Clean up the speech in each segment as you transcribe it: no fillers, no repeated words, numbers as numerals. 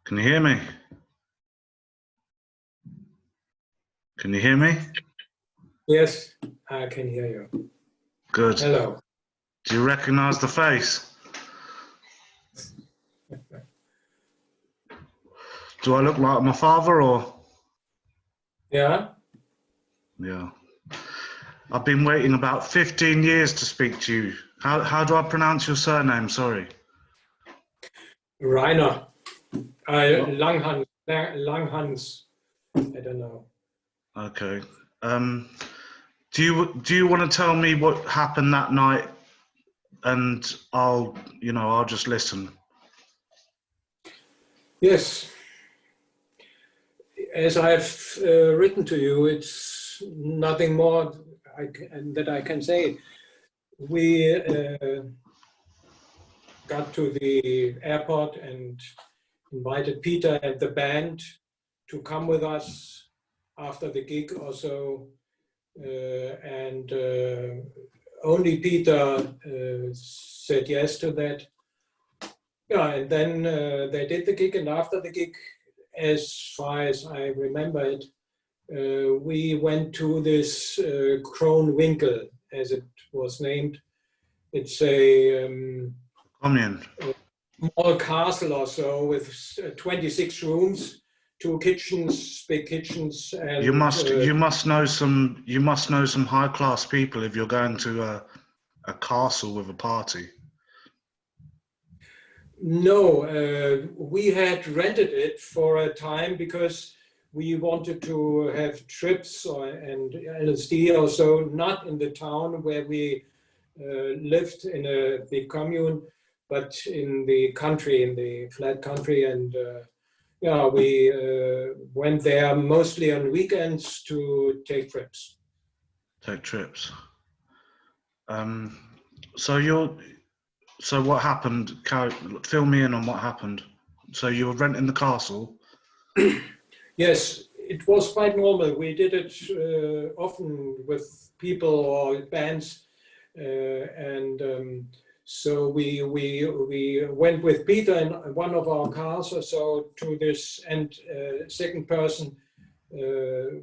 Can you hear me? Can you hear me? Yes, I can hear you. Good. Hello. Do you recognize the face? Do I look like my father or? Yeah? Yeah. I've been waiting about 15 years to speak to you. How do I pronounce your surname? Sorry. Rainer. Langhans. Langhans. I don't know. Okay. Do you want to tell me what happened that night, and I'll just listen. Yes. As I've written to you, it's nothing more that I can say. We got to the airport and invited Peter and the band to come with us after the gig or so. And only Peter said yes to that. Yeah, and then they did the gig, and after the gig, as far as I remember it, we went to this Kronwinkel, as it was named. It's a Commune. small castle or so with 26 rooms, 2 kitchens, big kitchens, and You must know some high class people if you're going to a castle with a party. No, we had rented it for a time because we wanted to have trips and LSD or so, not in the town where we lived in a big commune, but in the country, in the flat country. And yeah, we went there mostly on weekends to take trips. Take trips. So what happened? Fill me in on what happened. So you were renting the castle? Yes, it was quite normal. We did it often with people or bands, and so we went with Peter in one of our cars or so to this, and second person,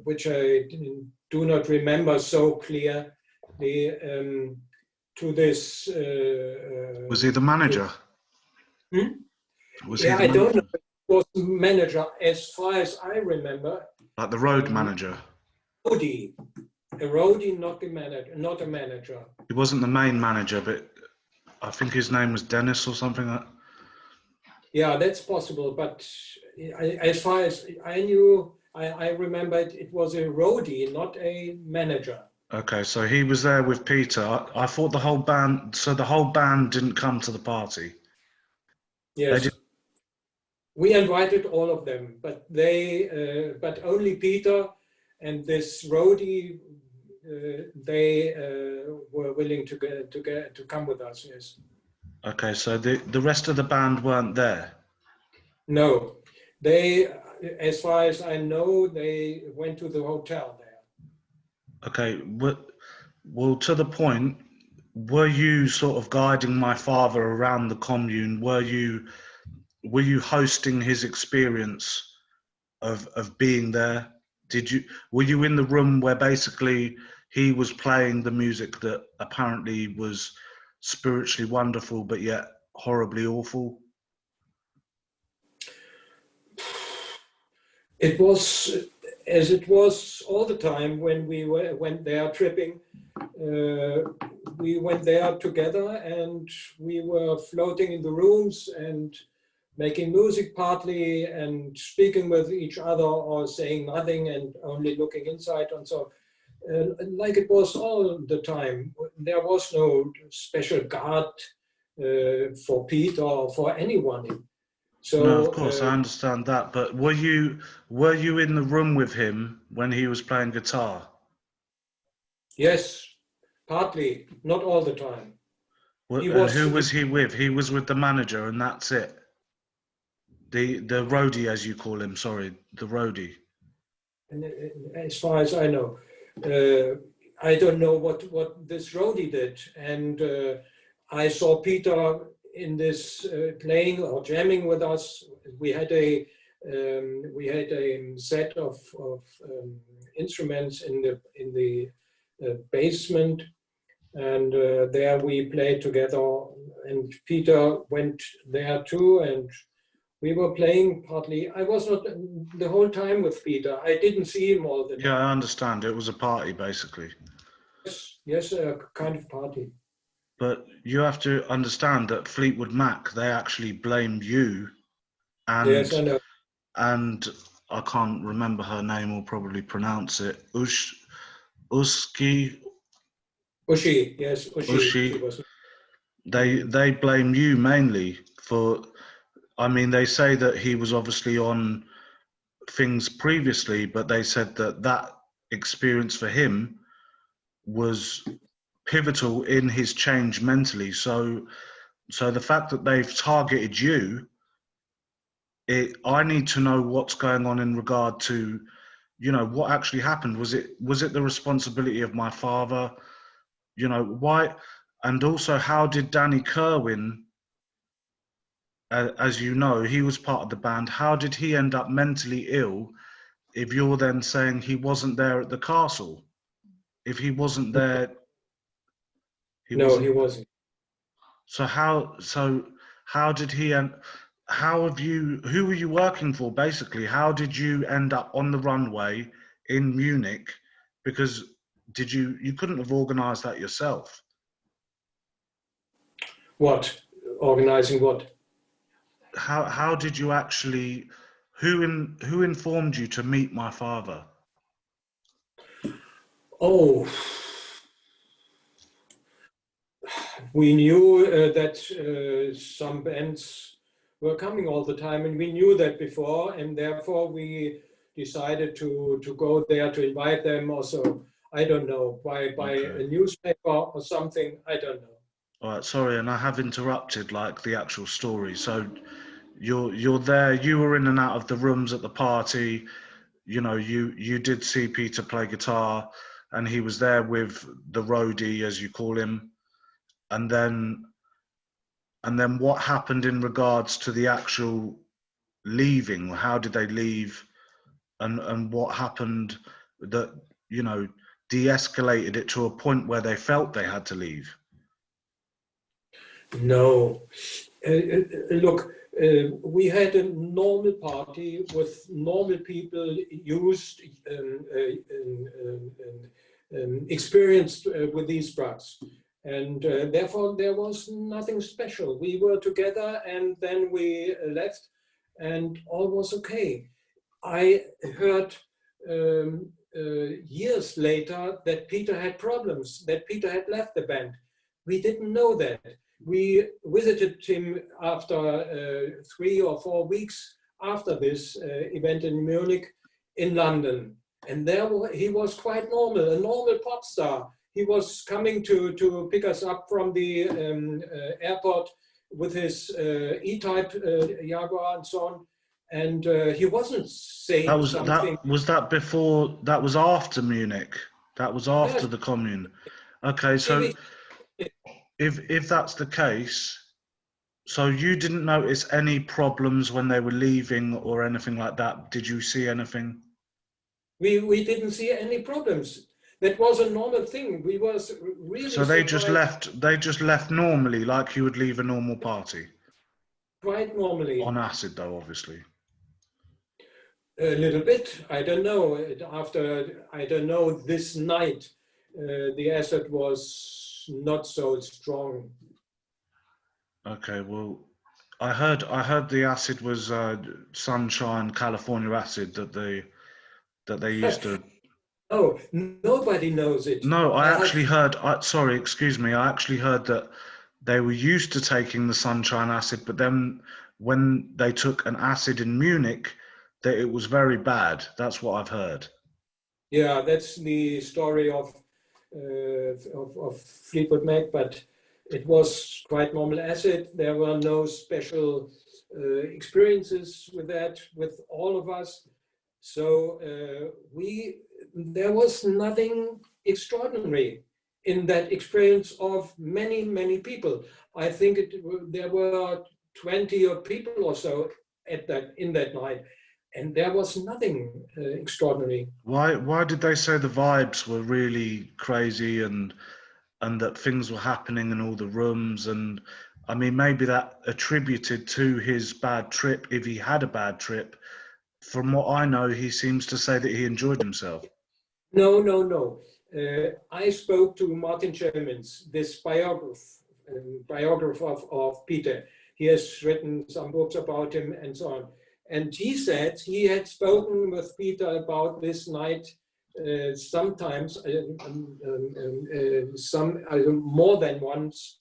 which I do not remember so clearly, to this. Was he the manager? Was he the I don't manager? know. It was manager, as far as I remember. Like the road manager? Roadie. A roadie, not a manager. He wasn't the main manager, but I think his name was Dennis or something like that. Yeah, that's possible. But as far as I knew, I remembered it was a roadie, not a manager. Okay, so he was there with Peter. I thought the whole band. So the whole band didn't come to the party. Yes, we invited all of them, but but only Peter and this roadie. They were willing to come with us. Yes. Okay, so the rest of the band weren't there. No, they, as far as I know, they went to the hotel there. Okay, well, to the point, were you sort of guiding my father around the commune? Were you hosting his experience of being there? Were you in the room where basically he was playing the music that apparently was spiritually wonderful but yet horribly awful? It was as it was all the time when we went there tripping. We went there together and we were floating in the rooms and making music partly and speaking with each other or saying nothing and only looking inside and so. Like it was all the time. There was no special guard for Pete or for anyone. So, no, of course, I understand that. But were you in the room with him when he was playing guitar? Yes, partly, not all the time. And who was he with? He was with the manager, and that's it. The roadie, as you call him. Sorry, the roadie. As far as I know, I don't know what this roadie did, and I saw Peter in this playing or jamming with us. We had a set of instruments in the basement, and there we played together. And Peter went there too, and we were playing partly. I was not the whole time with Peter. I didn't see him all the time. Yeah, I understand. It was a party, basically. Yes, a kind of party. But you have to understand that Fleetwood Mac, they actually blame you, Yes, I know. and I can't remember her name or probably pronounce it. Uski, Ushi, yes, Ushi. Ushi. She was. They blame you mainly for. I mean, they say that he was obviously on things previously, but they said that that experience for him was pivotal in his change mentally. So the fact that they've targeted you, I need to know what's going on in regard to, what actually happened. Was it the responsibility of my father? Why? And also, how did Danny Kerwin, as you know, he was part of the band. How did he end up mentally ill if you're then saying he wasn't there at the castle? If he wasn't there, he No, wasn't. he wasn't. So how did he end? How have you? Who were you working for, basically? How did you end up on the runway in Munich? Because you couldn't have organised that yourself? What? Organizing what? How did you actually? Who informed you to meet my father? Oh, we knew that some bands were coming all the time, and we knew that before, and therefore we decided to go there to invite them. Also, I don't know, by Okay. a newspaper or something. I don't know. All right, sorry, and I have interrupted like the actual story. So you're there. You were in and out of the rooms at the party. You did see Peter play guitar, and he was there with the roadie, as you call him. And then what happened in regards to the actual leaving? How did they leave? And what happened that, de-escalated it to a point where they felt they had to leave? No. Look, we had a normal party with normal people used, experienced with these drugs. And therefore, there was nothing special. We were together and then we left and all was okay. I heard years later that Peter had problems, that Peter had left the band. We didn't know that. We visited him after 3 or 4 weeks after this event in Munich, in London. And there he was quite normal, a normal pop star. He was coming to pick us up from the airport with his E-Type Jaguar and so on. And he wasn't saying something. That was after Munich. That was after Yes. the commune. Okay, so if that's the case, so you didn't notice any problems when they were leaving or anything like that? Did you see anything? We didn't see any problems. That was a normal thing. We was really So they just surprised. they just left normally, like you would leave a normal party? Quite normally. On acid, though, obviously. A little bit. I don't know. I don't know, this night, the acid was not so strong. Okay, well, I heard the acid was Sunshine California acid that they used to. Oh, nobody knows it. No, I actually heard. Sorry, excuse me. I actually heard that they were used to taking the Sunshine acid, but then when they took an acid in Munich, that it was very bad. That's what I've heard. Yeah, that's the story of Fleetwood Mac, but it was quite normal acid. There were no special experiences with that, with all of us. So there was nothing extraordinary in that experience of many, many people. I think there were 20 or people or so in that night, and there was nothing extraordinary. Why did they say the vibes were really crazy and that things were happening in all the rooms? And I mean, maybe that attributed to his bad trip, if he had a bad trip. From what I know, he seems to say that he enjoyed himself. No, no, no. I spoke to Martin Chelmens, this biographer of Peter. He has written some books about him and so on. And he said he had spoken with Peter about this night sometimes, more than once.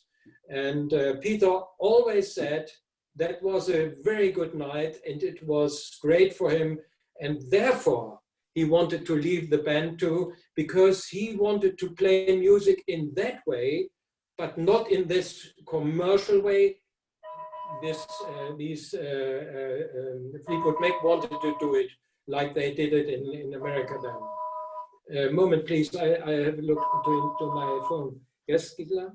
And Peter always said that was a very good night and it was great for him. And therefore, he wanted to leave the band too, because he wanted to play music in that way, but not in this commercial way. These Fleetwood Mac wanted to do it like they did it in America then. Moment, please. I have a look into my phone. Yes, Gisela?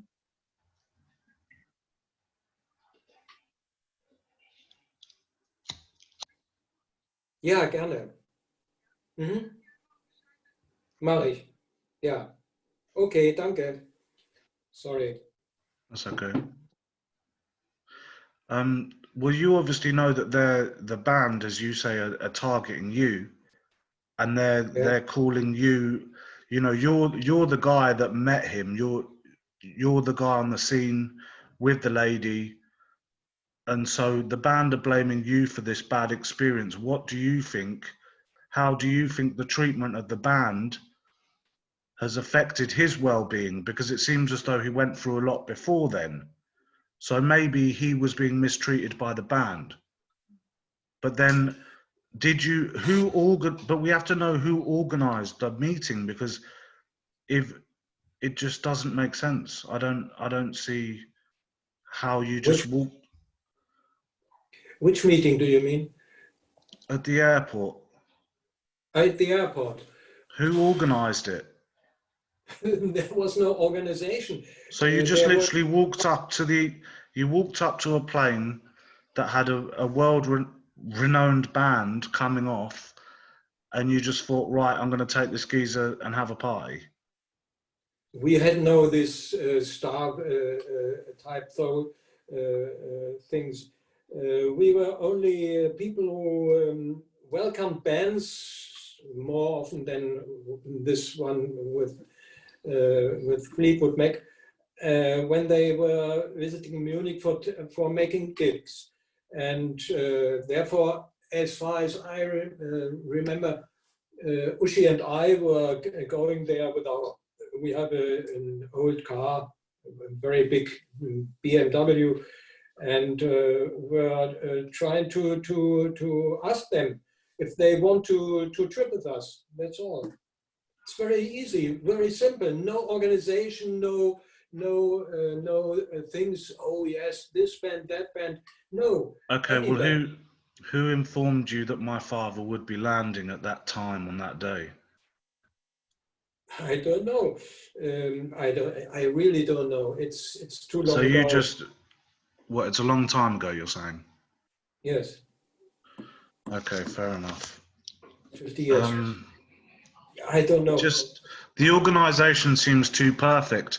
Ja, gerne. Mhm. Mach ich. Ja. Okay, danke. Sorry. That's okay. Well, you obviously know that the band, as you say, are targeting you, and they're calling you. You know, you're the guy that met him. You're the guy on the scene with the lady, and so the band are blaming you for this bad experience. What do you think? How do you think the treatment of the band has affected his well-being? Because it seems as though he went through a lot before then. So maybe he was being mistreated by the band. But then, but we have to know who organized the meeting, because if it just doesn't make sense. I don't see how you just walk. Which meeting do you mean? At the airport. At the airport. Who organized it? There was no organization. So you just literally walked up to a plane that had a world-renowned band coming off, and you just thought, right, I'm going to take this geezer and have a party. We had no this star type things. We were only people who welcomed bands more often than this one with Fleetwood Mac when they were visiting Munich for making gigs. And therefore, as far as I remember, Uschi and I were going there with we have an old car, a very big BMW, and we're trying to ask them if they want to trip with us. That's all. It's very easy, very simple. No organization, no things. Oh yes, this band, that band. No. Okay. Well, who informed you that my father would be landing at that time on that day? I don't know. I really don't know. It's too long ago. So you ago. it's a long time ago, you're saying? Yes. Okay, fair enough. 50 years. I don't know. Just the organization seems too perfect,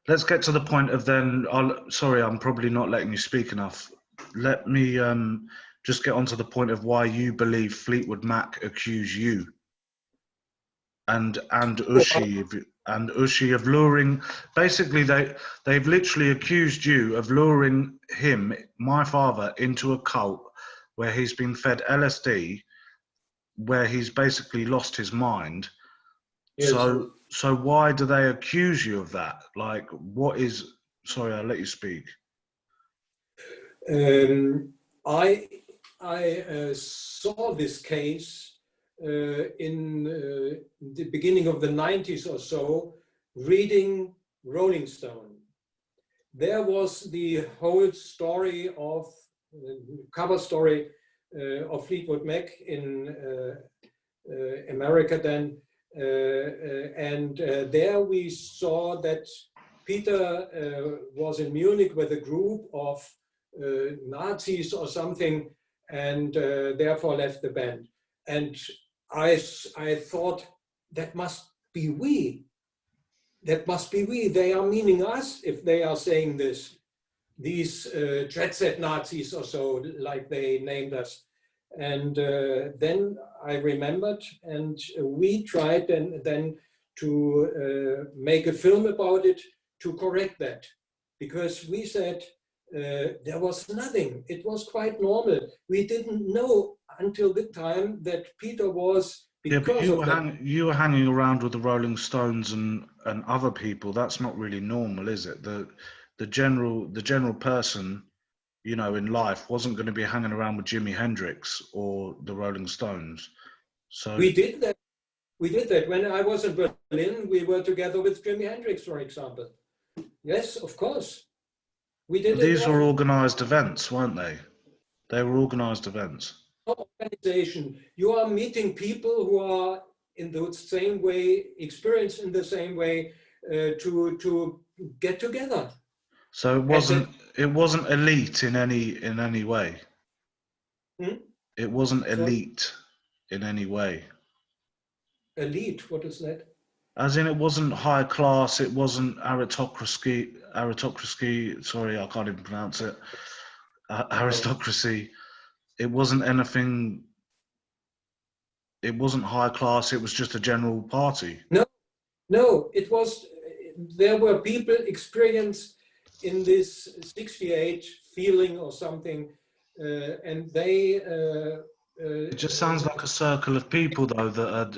let's get to the point of then. Sorry, I'm probably not letting you speak enough. Let me just get on to the point of why you believe Fleetwood Mac accuse you and Uschi of luring. Basically, they've literally accused you of luring my father, into a cult where he's been fed LSD, where he's basically lost his mind. Yes. So why do they accuse you of that? Like, what is? Sorry, I'll let you speak. I saw this case in the beginning of the 90s or so, reading Rolling Stone. There was the whole story of cover story of Fleetwood Mac in America then, There we saw that Peter was in Munich with a group of Nazis or something, and therefore left the band. And I thought, that must be we. That must be we. They are meaning us if they are saying this. These jet set Nazis or so, like they named us. And then I remembered, and we tried then to make a film about it to correct that. Because we said there was nothing. It was quite normal. We didn't know until the time that Peter was, because of that. You were hanging around with the Rolling Stones and other people. That's not really normal, is it? The general person, you know, in life wasn't going to be hanging around with Jimi Hendrix or the Rolling Stones. So we did that. We did that. When I was in Berlin, we were together with Jimi Hendrix, for example. Yes, of course. We did. These were organized events, weren't they? They were organized events. Organization. You are meeting people who are in the same way, experienced in the same way, to get together. So it wasn't elite in any way. It wasn't elite in any way. Elite, what is that? As in, it wasn't high class. It wasn't aristocracy. Sorry, I can't even pronounce it. Aristocracy. It wasn't anything. It wasn't high class. It was just a general party. No. It was. There were people experienced in this 68 feeling or something, and they. It just sounds like a circle of people, though, that are.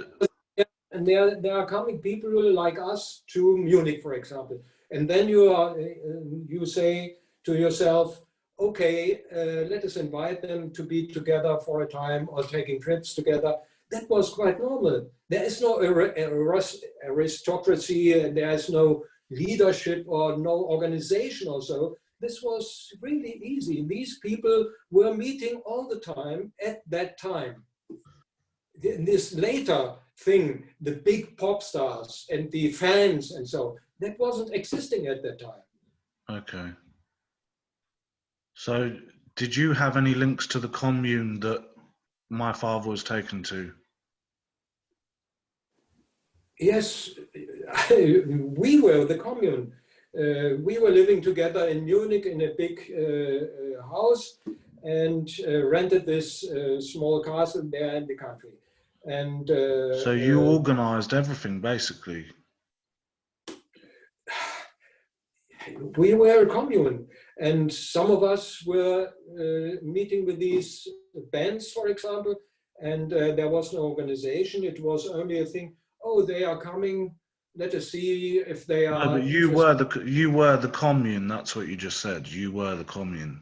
And there are coming people like us to Munich, for example, and then you say to yourself, okay, let us invite them to be together for a time or taking trips together. That was quite normal. There is no aristocracy, there is no leadership or no organization or so. This was really easy. These people were meeting all the time at that time. This later thing, the big pop stars and the fans and so, that wasn't existing at that time. Okay. So did you have any links to the commune that my father was taken to? Yes, we were the commune. We were living together in Munich in a big house and rented this small castle there in the country. And so you organized everything, basically. We were a commune, and some of us were meeting with these bands, for example, and there was no organization. It was only a thing. Oh, they are coming. Let us see if they are. No, but you were the commune. That's what you just said. You were the commune.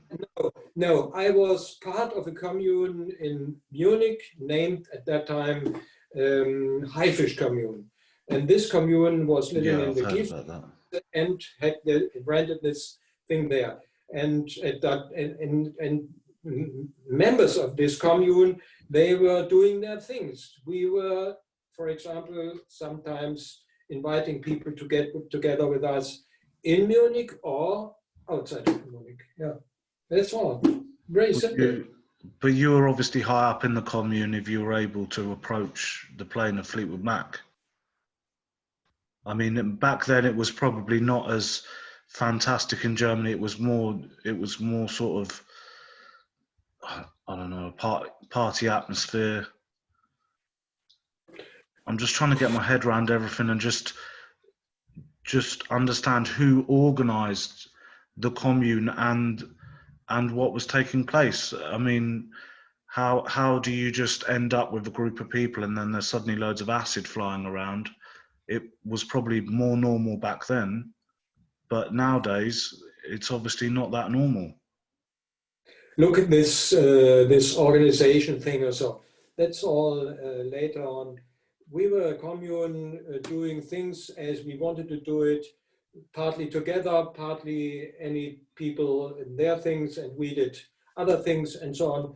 No, I was part of a commune in Munich named at that time Haifisch Commune, and this commune was living in the Kief and had rented this thing there. And members of this commune, they were doing their things. We were, for example, sometimes inviting people to get together with us in Munich or outside of Munich. Yeah, that's all. Very simple. But you were obviously high up in the commune if you were able to approach the plane of Fleetwood Mac. I mean, back then it was probably not as fantastic in Germany. It was more sort of, I don't know, party atmosphere. I'm just trying to get my head around everything and just understand who organised the commune and what was taking place. I mean, how do you just end up with a group of people and then there's suddenly loads of acid flying around? It was probably more normal back then, but nowadays it's obviously not that normal. Look at this this organization thing or so. That's all later on. We were a commune doing things as we wanted to do it, partly together, partly any people in their things, and we did other things and so on,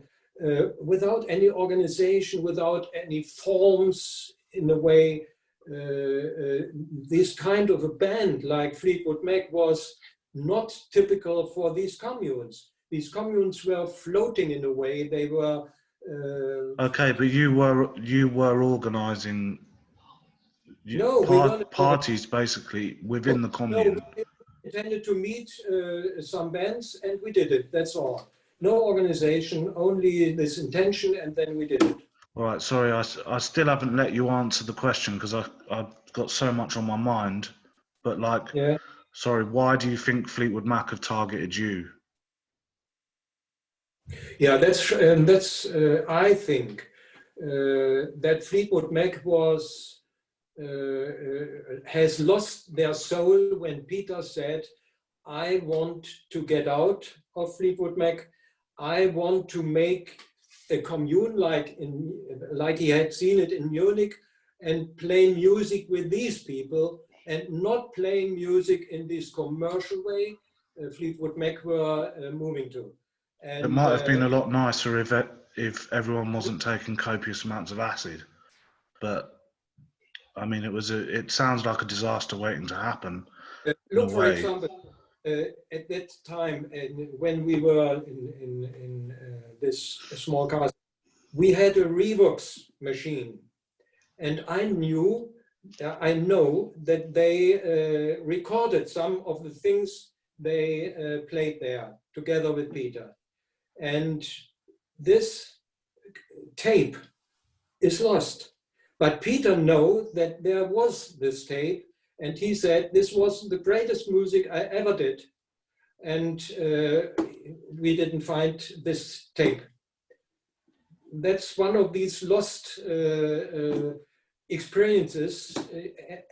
without any organization, without any forms in a way. this kind of a band like Fleetwood Mac was not typical for these communes. These communes were floating in a way. They were Okay, but you were organising no, we weren't. parties basically within the No, commune. we intended to meet some bands, and we did it. That's all. No organization, only this intention, and then we did it. All right, sorry, I still haven't let you answer the question because I've got so much on my mind. But like, Yeah. sorry, why do you think Fleetwood Mac have targeted you? Yeah, that's I think that Fleetwood Mac was has lost their soul when Peter said, "I want to get out of Fleetwood Mac. I want to make a commune like he had seen it in Munich, and play music with these people, and not playing music in this commercial way Fleetwood Mac were moving to." It And might have been a lot nicer if everyone wasn't taking copious amounts of acid, but I mean, it sounds like a disaster waiting to happen. look, In a for way. example, at that time, when we were in this small castle, we had a Revox machine, and I know that they recorded some of the things they played there together with Peter. And this tape is lost. But Peter knew that there was this tape, and he said, "This was the greatest music I ever did." And we didn't find this tape. That's one of these lost experiences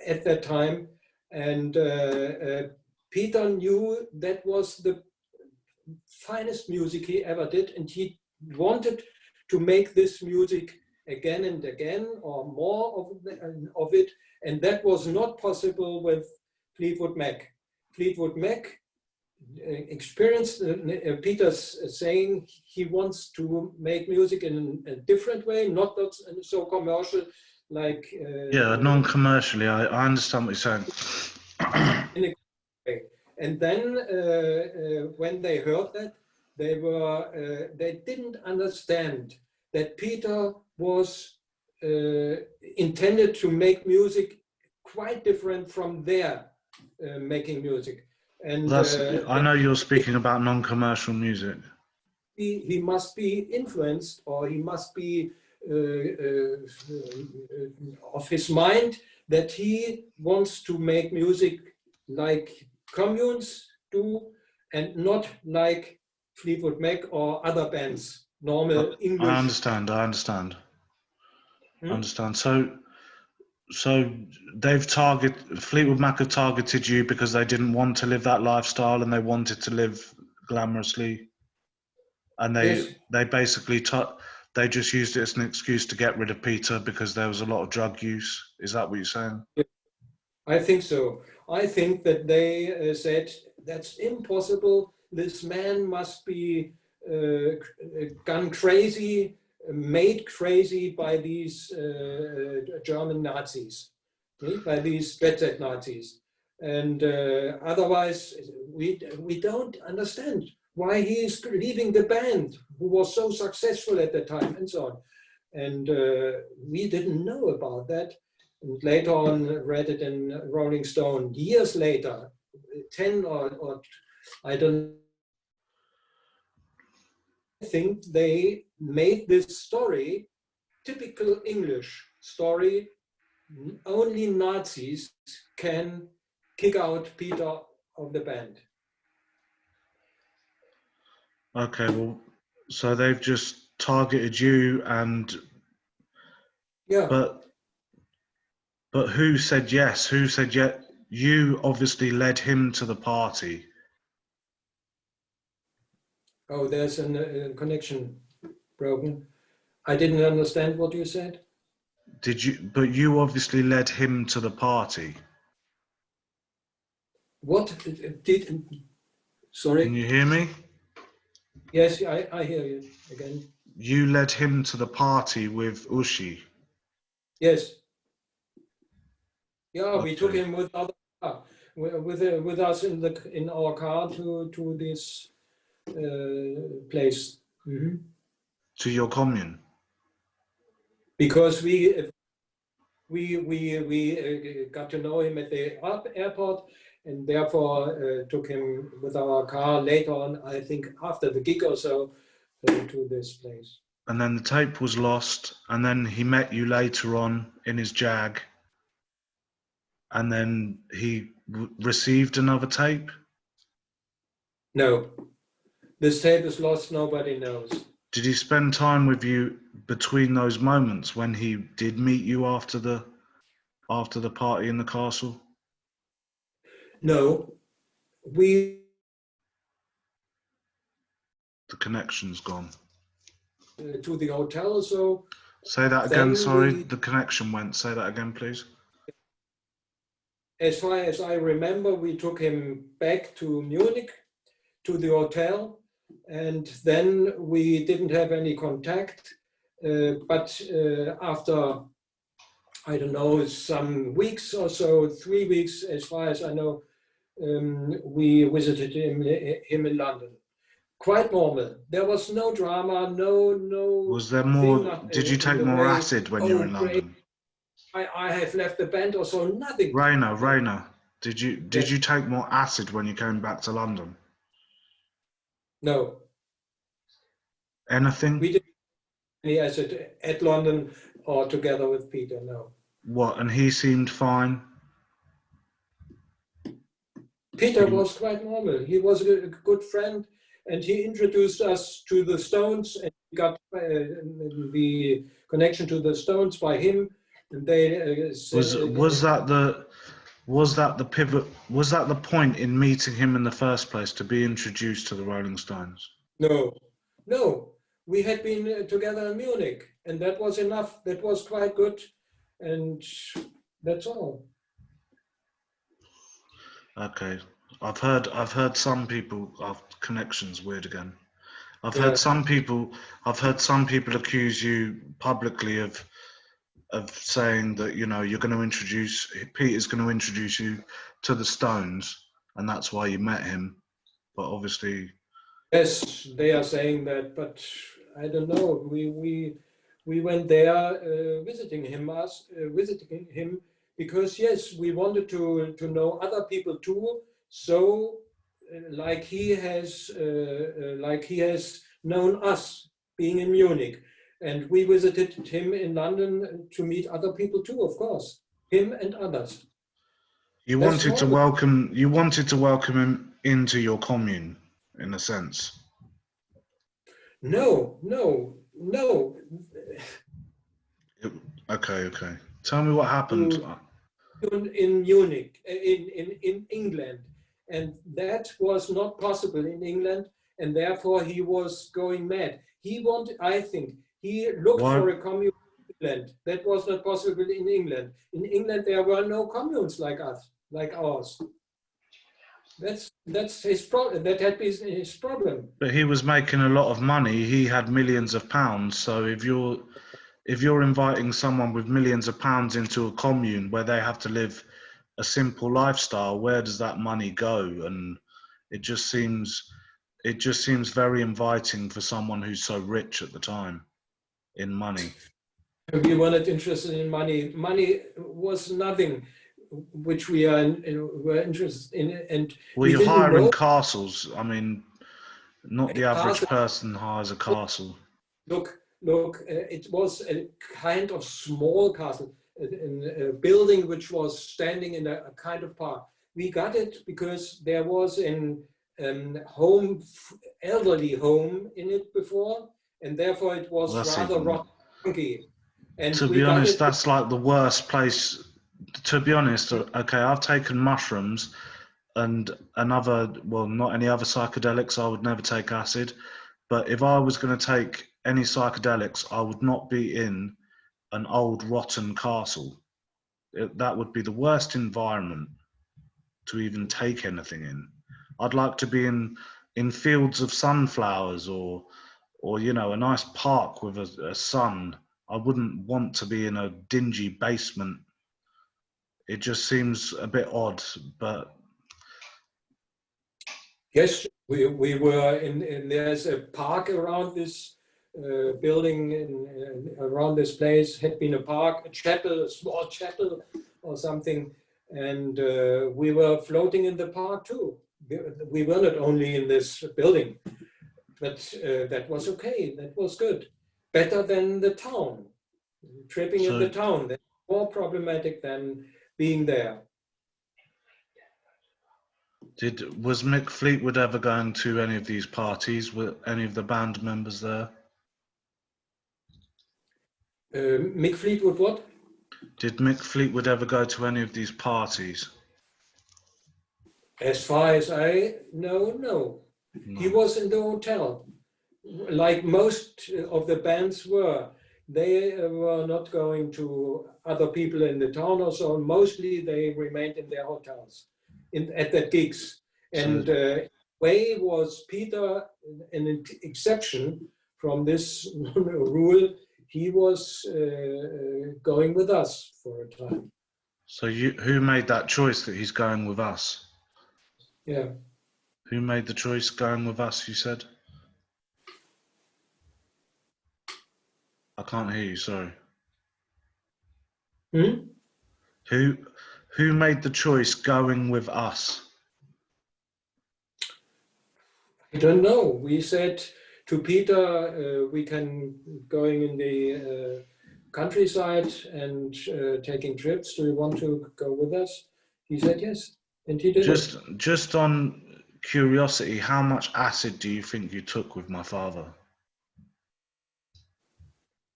at that time. And Peter knew that was the finest music he ever did, and he wanted to make this music again and again, or more of it, and that was not possible with Fleetwood Mac. Fleetwood Mac experienced Peter's saying he wants to make music in a different way, not so commercial like Yeah, non-commercially. I understand what you're saying. in a way. And then when they heard that, they didn't understand that Peter was intended to make music quite different from their making music. And I know you're speaking about non-commercial music. He must be influenced, or he must be of his mind that he wants to make music like communes do, and not like Fleetwood Mac or other bands, normal English. I understand. So Fleetwood Mac have targeted you because they didn't want to live that lifestyle and they wanted to live glamorously, and Yes. they basically they just used it as an excuse to get rid of Peter because there was a lot of drug use. Is that what you're saying? I think so. I think that they said that's impossible. This man must be gone crazy, made crazy by these German Nazis, by these Jet Nazis. And otherwise, we don't understand why he is leaving the band, who was so successful at the time, and so on. And we didn't know about that. And later on, read it in Rolling Stone. Years later, 10 or I don't think they made this story, typical English story. Only Nazis can kick out Peter of the band. Okay, well, so they've just targeted you, and yeah. But who said yes? Who said yes? You obviously led him to the party. Oh, there's a connection broken. I didn't understand what you said. Did you? But you obviously led him to the party. What did? Sorry. Can you hear me? Yes, I hear you again. You led him to the party with Ushi. Yes. Yeah, we took Okay. him with other with us in our car to this place. Mhm. To your commune? Because we got to know him at the airport, and therefore took him with our car later on, I think after the gig or so, to this place. And then the tape was lost, and then he met you later on in his Jag, and then he received another tape? No, this tape is lost, nobody knows. Did he spend time with you between those moments when he did meet you after the party in the castle? No, we The connection's gone. to the hotel, so Say that again, then sorry, we, the connection went. Say that again, please. as far as I remember, we took him back to Munich, to the hotel, and then we didn't have any contact. But after, I don't know, some weeks or so, 3 weeks, as far as I know, we visited him in London. Quite normal. There was no drama, no Was there thing more? not Did you in take the more way. acid when you were Oh, in great! London? I have left the band or so. Nothing. Rainer, did Yes. you take more acid when you came back to London? No. Anything? We didn't have any acid at London or together with Peter. No. What? And he seemed fine. Peter was quite normal. He was a good friend, and he introduced us to the Stones, and we got the connection to the Stones by him. And they Was that the pivot? Was that the point in meeting him in the first place, to be introduced to the Rolling Stones? no, no. We had been together in Munich, and that was enough. That was quite good, and that's all. Okay, I've heard some people. Our connection's weird again. I've Yeah. heard some people. I've heard some people accuse you publicly of saying that, you know, you're going to introduce Peter's going to introduce you to the Stones, and that's why you met him. But obviously, Yes, they are saying that, but I don't know. We went there visiting him because yes, we wanted to know other people too. So, like he has known us being in Munich, and we visited him in London to meet other people too. Of course, him and others. you That's wanted to normal. welcome him into your commune, in a sense. No, no, no. Okay. Tell me what happened. In Munich, in England, and that was not possible in England, and therefore he was going mad. He wanted, I think, he looked Why? for a commune in England. That was not possible in England. In England, there were no communes like us, like ours. That's his problem. That had been his problem. But he was making a lot of money. He had millions of pounds. So if you're inviting someone with millions of pounds into a commune where they have to live a simple lifestyle, where does that money go? And it just seems very inviting for someone who's so rich at the time in money. We were not interested in money. Money was nothing which were interested in, and Well, we you're didn't hiring know castles. I mean, not the average castle. person hires a castle. Look, it was a kind of small castle, a building which was standing in a kind of park. We got it because there was an elderly home in it before, and therefore it Well, was that's rather even. rocky. And To we be got honest, it. that's like the worst place. To be honest, okay, I've taken mushrooms and another, well, not any other psychedelics. I would never take acid. But if I was going to take any psychedelics, I would not be in an old rotten castle. That would be the worst environment to even take anything in. I'd like to be in fields of sunflowers, or you know, a nice park with a sun. I wouldn't want to be in a dingy basement It just seems a bit odd, but Yes, we were in there's a park around this building around this place. Had been a park, a chapel, a small chapel or something, and we were floating in the park too. We were not only in this building, but that was okay. That was good. Better than the town. Tripping in the town. That's more problematic than being there. Was Mick Fleetwood ever going to any of these parties? Were any of the band members there? Mick Fleetwood, what? Did Mick Fleetwood ever go to any of these parties? As far as I know, no. He was in the hotel, like most of the bands were. They were not going to other people in the town or so. Mostly they remained in their hotels, at their gigs. And way was Peter an exception from this rule. He was going with us for a time. So who made that choice that he's going with us? Yeah. Who made the choice going with us, you said? I can't hear you, sorry. Hmm? Who made the choice going with us? I don't know. We said to Peter, we can going in the countryside and taking trips. Do you want to go with us? He said yes, and he did. Just on curiosity, how much acid do you think you took with my father?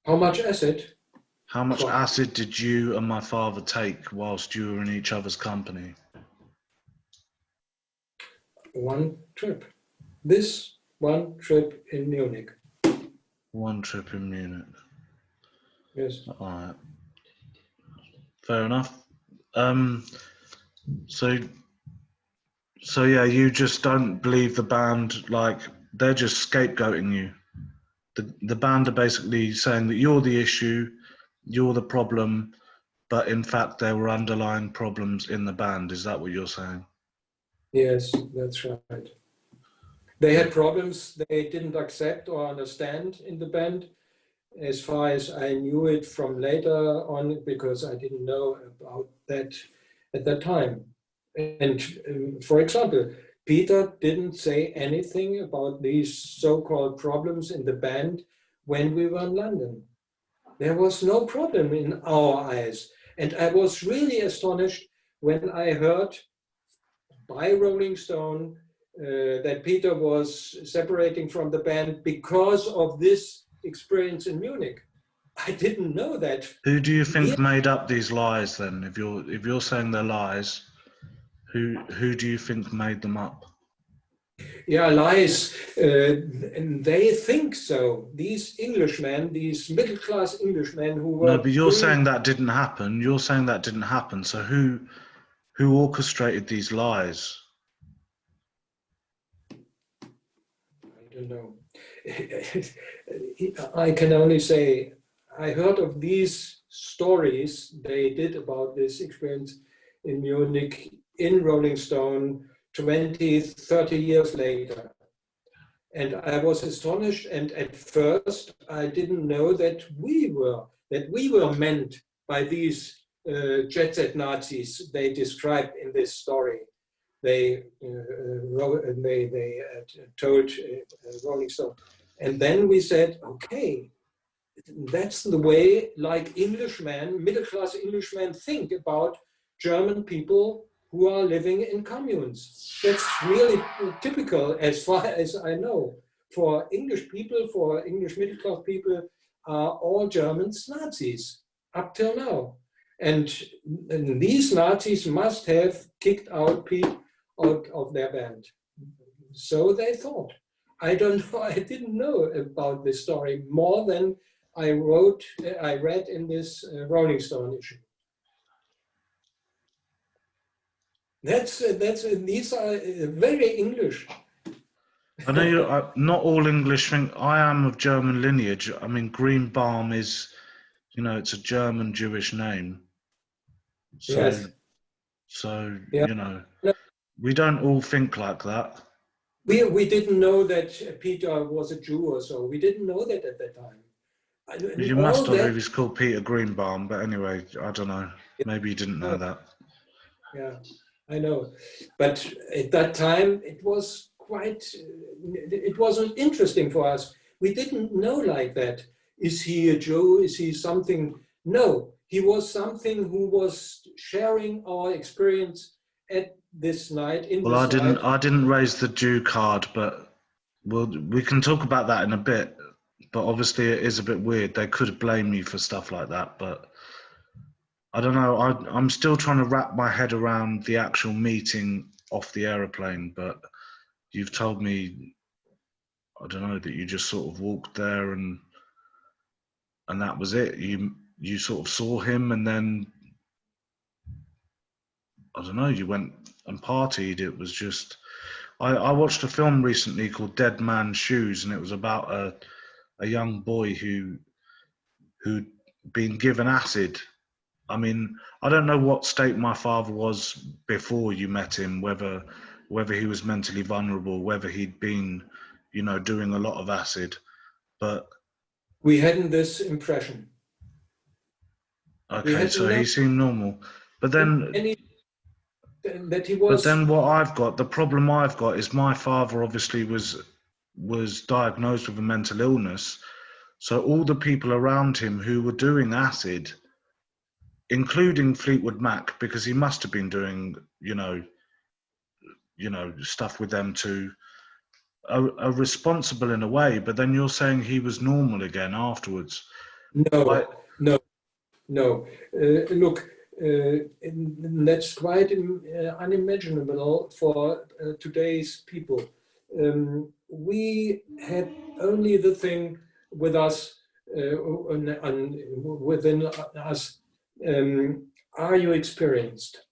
How much acid? How much acid did you and my father take whilst you were in each other's company? One trip. This one trip in Munich. One trip in Munich. Yes. All right. Fair enough. So yeah, you just don't believe the band, like they're just scapegoating you. The band are basically saying that you're the issue, you're the problem, but in fact there were underlying problems in the band. Is that what you're saying? Yes, that's right. They had problems they didn't accept or understand in the band. As far as I knew it from later on, because I didn't know about that at that time. And for example, Peter didn't say anything about these so-called problems in the band when we were in London. There was no problem in our eyes. And I was really astonished when I heard by Rolling Stone that Peter was separating from the band because of this experience in Munich. I didn't know that. Who do you think made up these lies then? If you're saying they're lies, who do you think made them up? Yeah, lies. And they think so. These Englishmen, these middle-class Englishmen who were... No, but you're saying that didn't happen. You're saying that didn't happen. So who orchestrated these lies? I don't know. I can only say I heard of these stories they did about this experience in Munich in Rolling Stone 20, 30 years later. And I was astonished, and at first I didn't know that we were meant by these jet set Nazis they described in this story. They told Rolling Stone. And then we said, okay, that's the way like Englishmen, middle-class Englishmen think about German people who are living in communes. That's really typical as far as I know. For English people, for English middle-class people, are all Germans Nazis up till now. And these Nazis must have kicked out people out of their band. So they thought. I don't know, I didn't know about this story more than I read in this Rolling Stone issue. These are very English. I know not all English think. I am of German lineage. I mean, Greenbaum is, it's a German Jewish name. So Yes. So, Yeah. we don't all think like that. We didn't know that Peter was a Jew or so. We didn't know that at that time. And You all must have if that, he's called Peter Greenbaum, but anyway, I don't know. Maybe you didn't know that. yeah, I know. But at that time, it was quite, it wasn't interesting for us. We didn't know like that. Is he a Jew? Is he something? No, he was something who was sharing our experience at this night, in Well, this night. I didn't raise the Jew card, but we can talk about that in a bit. But obviously, it is a bit weird. They could blame me for stuff like that, but I don't know. I'm still trying to wrap my head around the actual meeting off the aeroplane. But you've told me, I don't know, that you just sort of walked there and that was it. You sort of saw him, and then I don't know. You went and partied. It was just. I watched a film recently called Dead Man's Shoes, and it was about a young boy who'd been given acid. I mean, I don't know what state my father was before you met him, whether he was mentally vulnerable, whether he'd been, doing a lot of acid. But We hadn't this impression. We okay, had so no he seemed normal. But then any that he But was. then the problem I've got is my father obviously was diagnosed with a mental illness. So all the people around him who were doing acid, including Fleetwood Mac, because he must have been doing, stuff with them too, are responsible in a way. But then you're saying he was normal again afterwards. Why? No, no, no. Look, that's quite unimaginable for today's people. We had only the thing with us, within us. Are you experienced?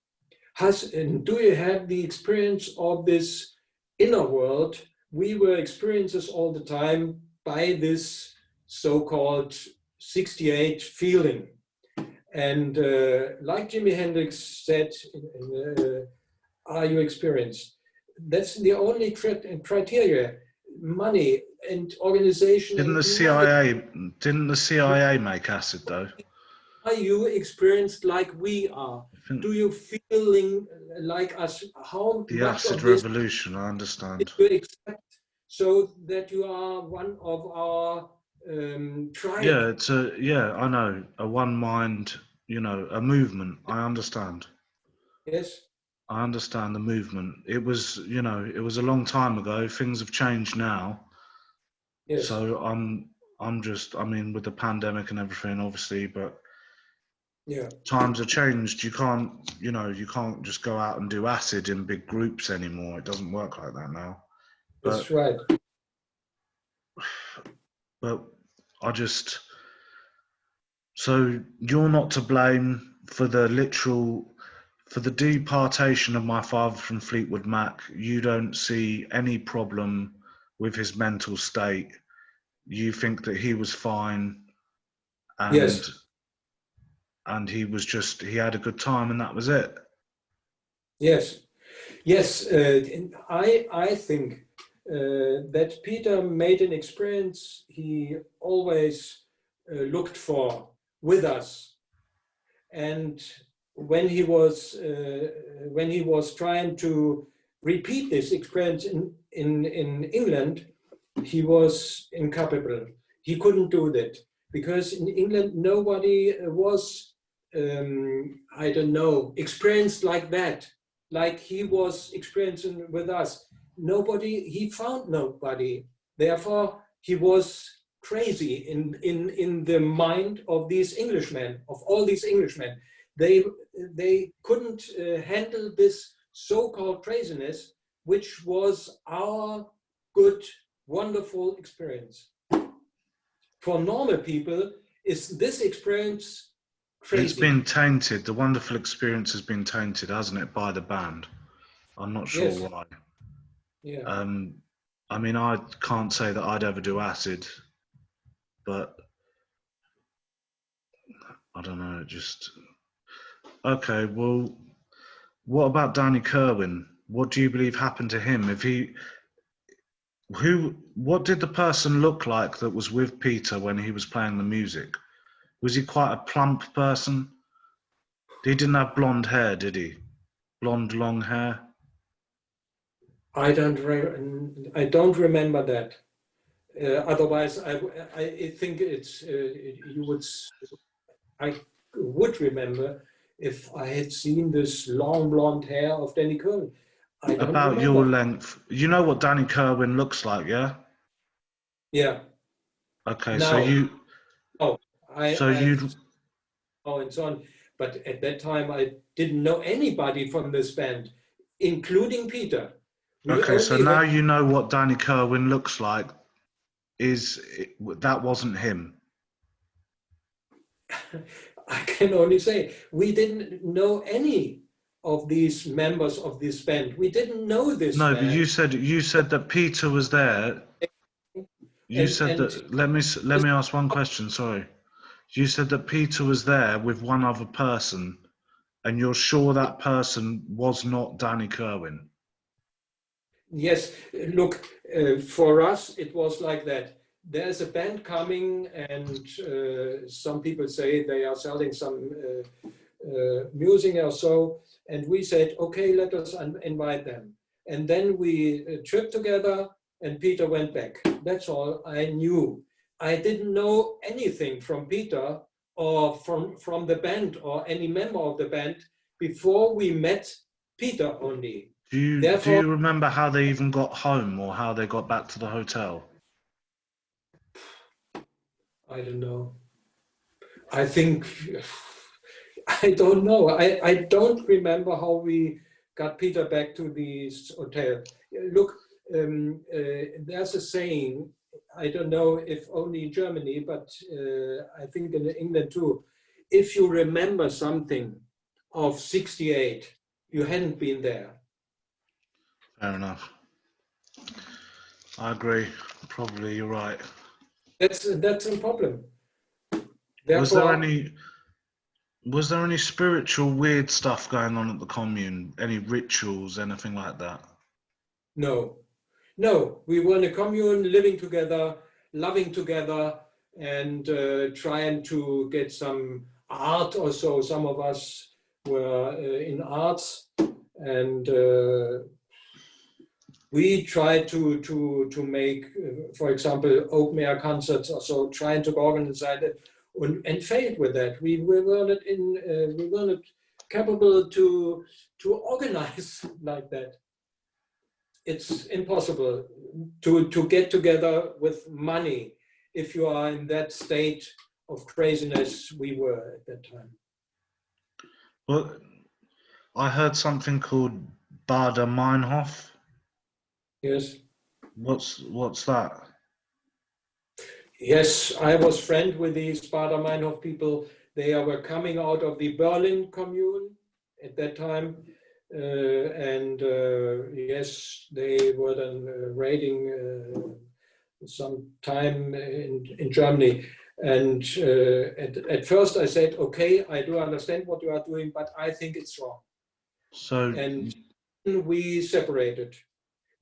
Do you have the experience of this inner world? We were experiences all the time by this so-called 68 feeling. And like Jimi Hendrix said, are you experienced? That's the only criteria. Money and organization Didn't the and nothing. CIA make acid though? Are you experienced like we are? I think Do you feeling like us? How the much acid of this revolution, I did understand. you accept so that you are one of our tribe? Yeah, I know, a one mind, a movement. I understand. Yes, I understand the movement. It was a long time ago. Things have changed now. yes, So I mean, with the pandemic and everything, obviously, but yeah, times have changed. You can't just go out and do acid in big groups anymore. It doesn't work like that now. that's But, right. but I just, so you're not to blame for for the departation of my father from Fleetwood Mac. You don't see any problem with his mental state. You think that he was fine and Yes, he had a good time and that was it. yes, yes. I think that Peter made an experience he always looked for with us. And when he was trying to repeat this experience in England, he was incapable. He couldn't do that because in England nobody was I don't know, experienced like that, like he was experiencing with us. Nobody, he found nobody. Therefore, he was crazy in the mind of these Englishmen, of all these Englishmen. They couldn't handle this so-called craziness, which was our good, wonderful experience. For normal people, is this experience It's crazy? been tainted. The wonderful experience has been tainted, hasn't it, by the band? I'm not sure Yes, why. yeah, I mean, I can't say that I'd ever do acid, but I don't know. Just okay. Well, what about Danny Kerwin? What do you believe happened to him? What did the person look like that was with Peter when he was playing the music? Was he quite a plump person? He didn't have blonde hair, did he? Blonde, long hair? I don't remember that. Otherwise, I think I would remember if I had seen this long blonde hair of Danny Kerwin. I don't About remember. your length. You know what Danny Kerwin looks like, yeah? Yeah. Okay, Now, so you. oh, So you'd. and so on. But at that time, I didn't know anybody from this band, including Peter. Okay, so now you know what Danny Kerwin looks like. That wasn't him? I can only say we didn't know any of these members of this band. We didn't know this No, man. but you said that Peter was there. You said that. Let me ask one question. Sorry. You said that Peter was there with one other person, and you're sure that person was not Danny Kerwin? Yes, look, for us, it was like that. There's a band coming, and some people say they are selling some music or so. And we said, okay, let us invite them. And then we tripped together, and Peter went back. That's all I knew. I didn't know anything from Peter or from the band or any member of the band before we met Peter only. Do you remember how they even got home or how they got back to the hotel? I don't know. I think, I don't know. I don't remember how we got Peter back to the hotel. Look, there's a saying, I don't know if only in Germany, but I think in England too. If you remember something of 68, you hadn't been there. Fair enough. I agree. Probably you're right. That's a problem. Therefore, was there any spiritual weird stuff going on at the commune? Any rituals, anything like that? No. We were in a commune, living together, loving together, and trying to get some art or so. Some of us were in arts, and we tried to make, for example, open air concerts or so, trying to organize it, and failed with that. We were not capable to organize like that. It's impossible to get together with money if you are in that state of craziness we were at that time. Well, I heard something called Bader Meinhof. Yes. What's that? Yes, I was friend with these Bader Meinhof people. They were coming out of the Berlin commune at that time. Yes, they were then raiding some time in Germany. And at first I said, okay, I do understand what you are doing, but I think it's wrong. And we separated.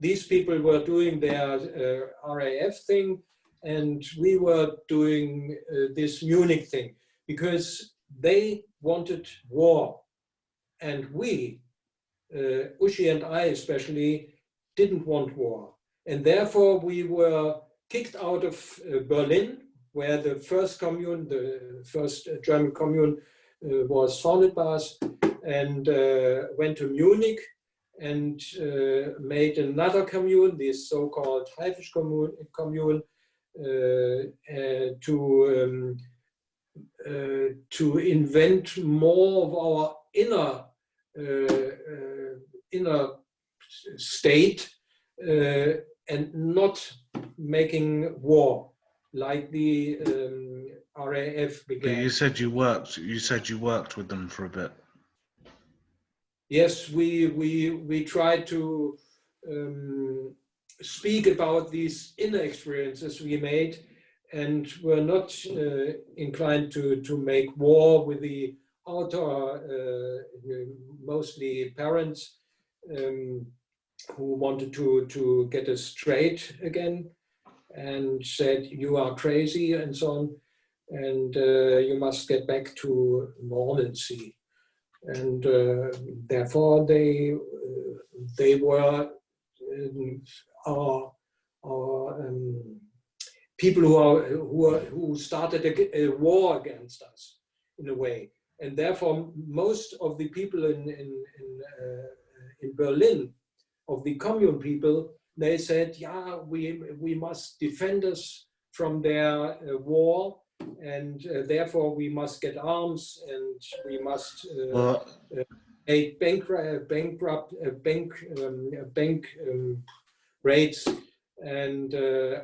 These people were doing their RAF thing, and we were doing this Munich thing, because they wanted war. And we, Uschi and I especially, didn't want war. And therefore we were kicked out of Berlin, where the first commune, the first German commune was founded by us, and went to Munich and made another commune, this so-called Haifisch commune, to invent more of our inner state and not making war like the RAF began. But you said you worked with them for a bit. Yes, we tried to speak about these inner experiences we made, and were not inclined to make war with the mostly parents who wanted to get us straight again and said, you are crazy and so on, and you must get back to normalcy. And therefore they were our people who started a war against us in a way. And therefore most of the people in Berlin, of the commune people, they said, yeah, we must defend us from their war, and therefore we must get arms, and we must make bank raids. And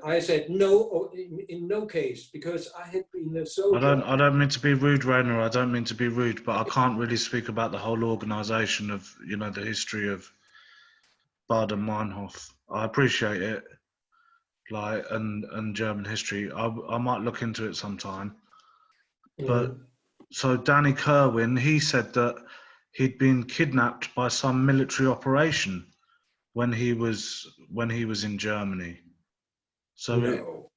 I said no, in no case, because I had been a soldier. I don't mean to be rude, Rainer. I don't mean to be rude, but I can't really speak about the whole organisation of, you know, the history of Baden-Meinhof. I appreciate it, like, and German history. I might look into it sometime. But so Danny Kerwin, he said that he'd been kidnapped by some military operation when he was in Germany. So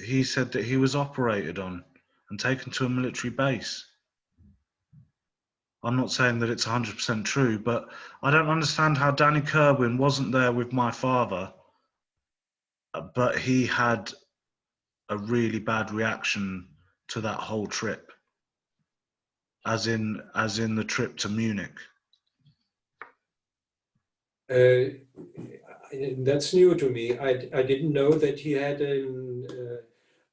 he said that he was operated on and taken to a military base. I'm not saying that it's 100% true, but I don't understand how Danny Kerwin wasn't there with my father, but he had a really bad reaction to that whole trip, as in the trip to Munich. That's new to me. I didn't know that he had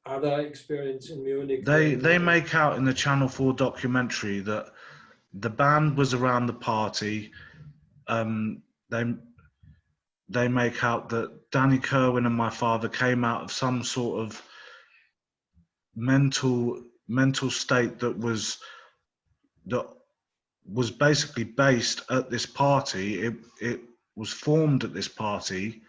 other experience in Munich. They make out in the Channel 4 documentary that the band was around the party. They make out that Danny Kerwin and my father came out of some sort of mental state that was basically based at this party. It was formed at this party,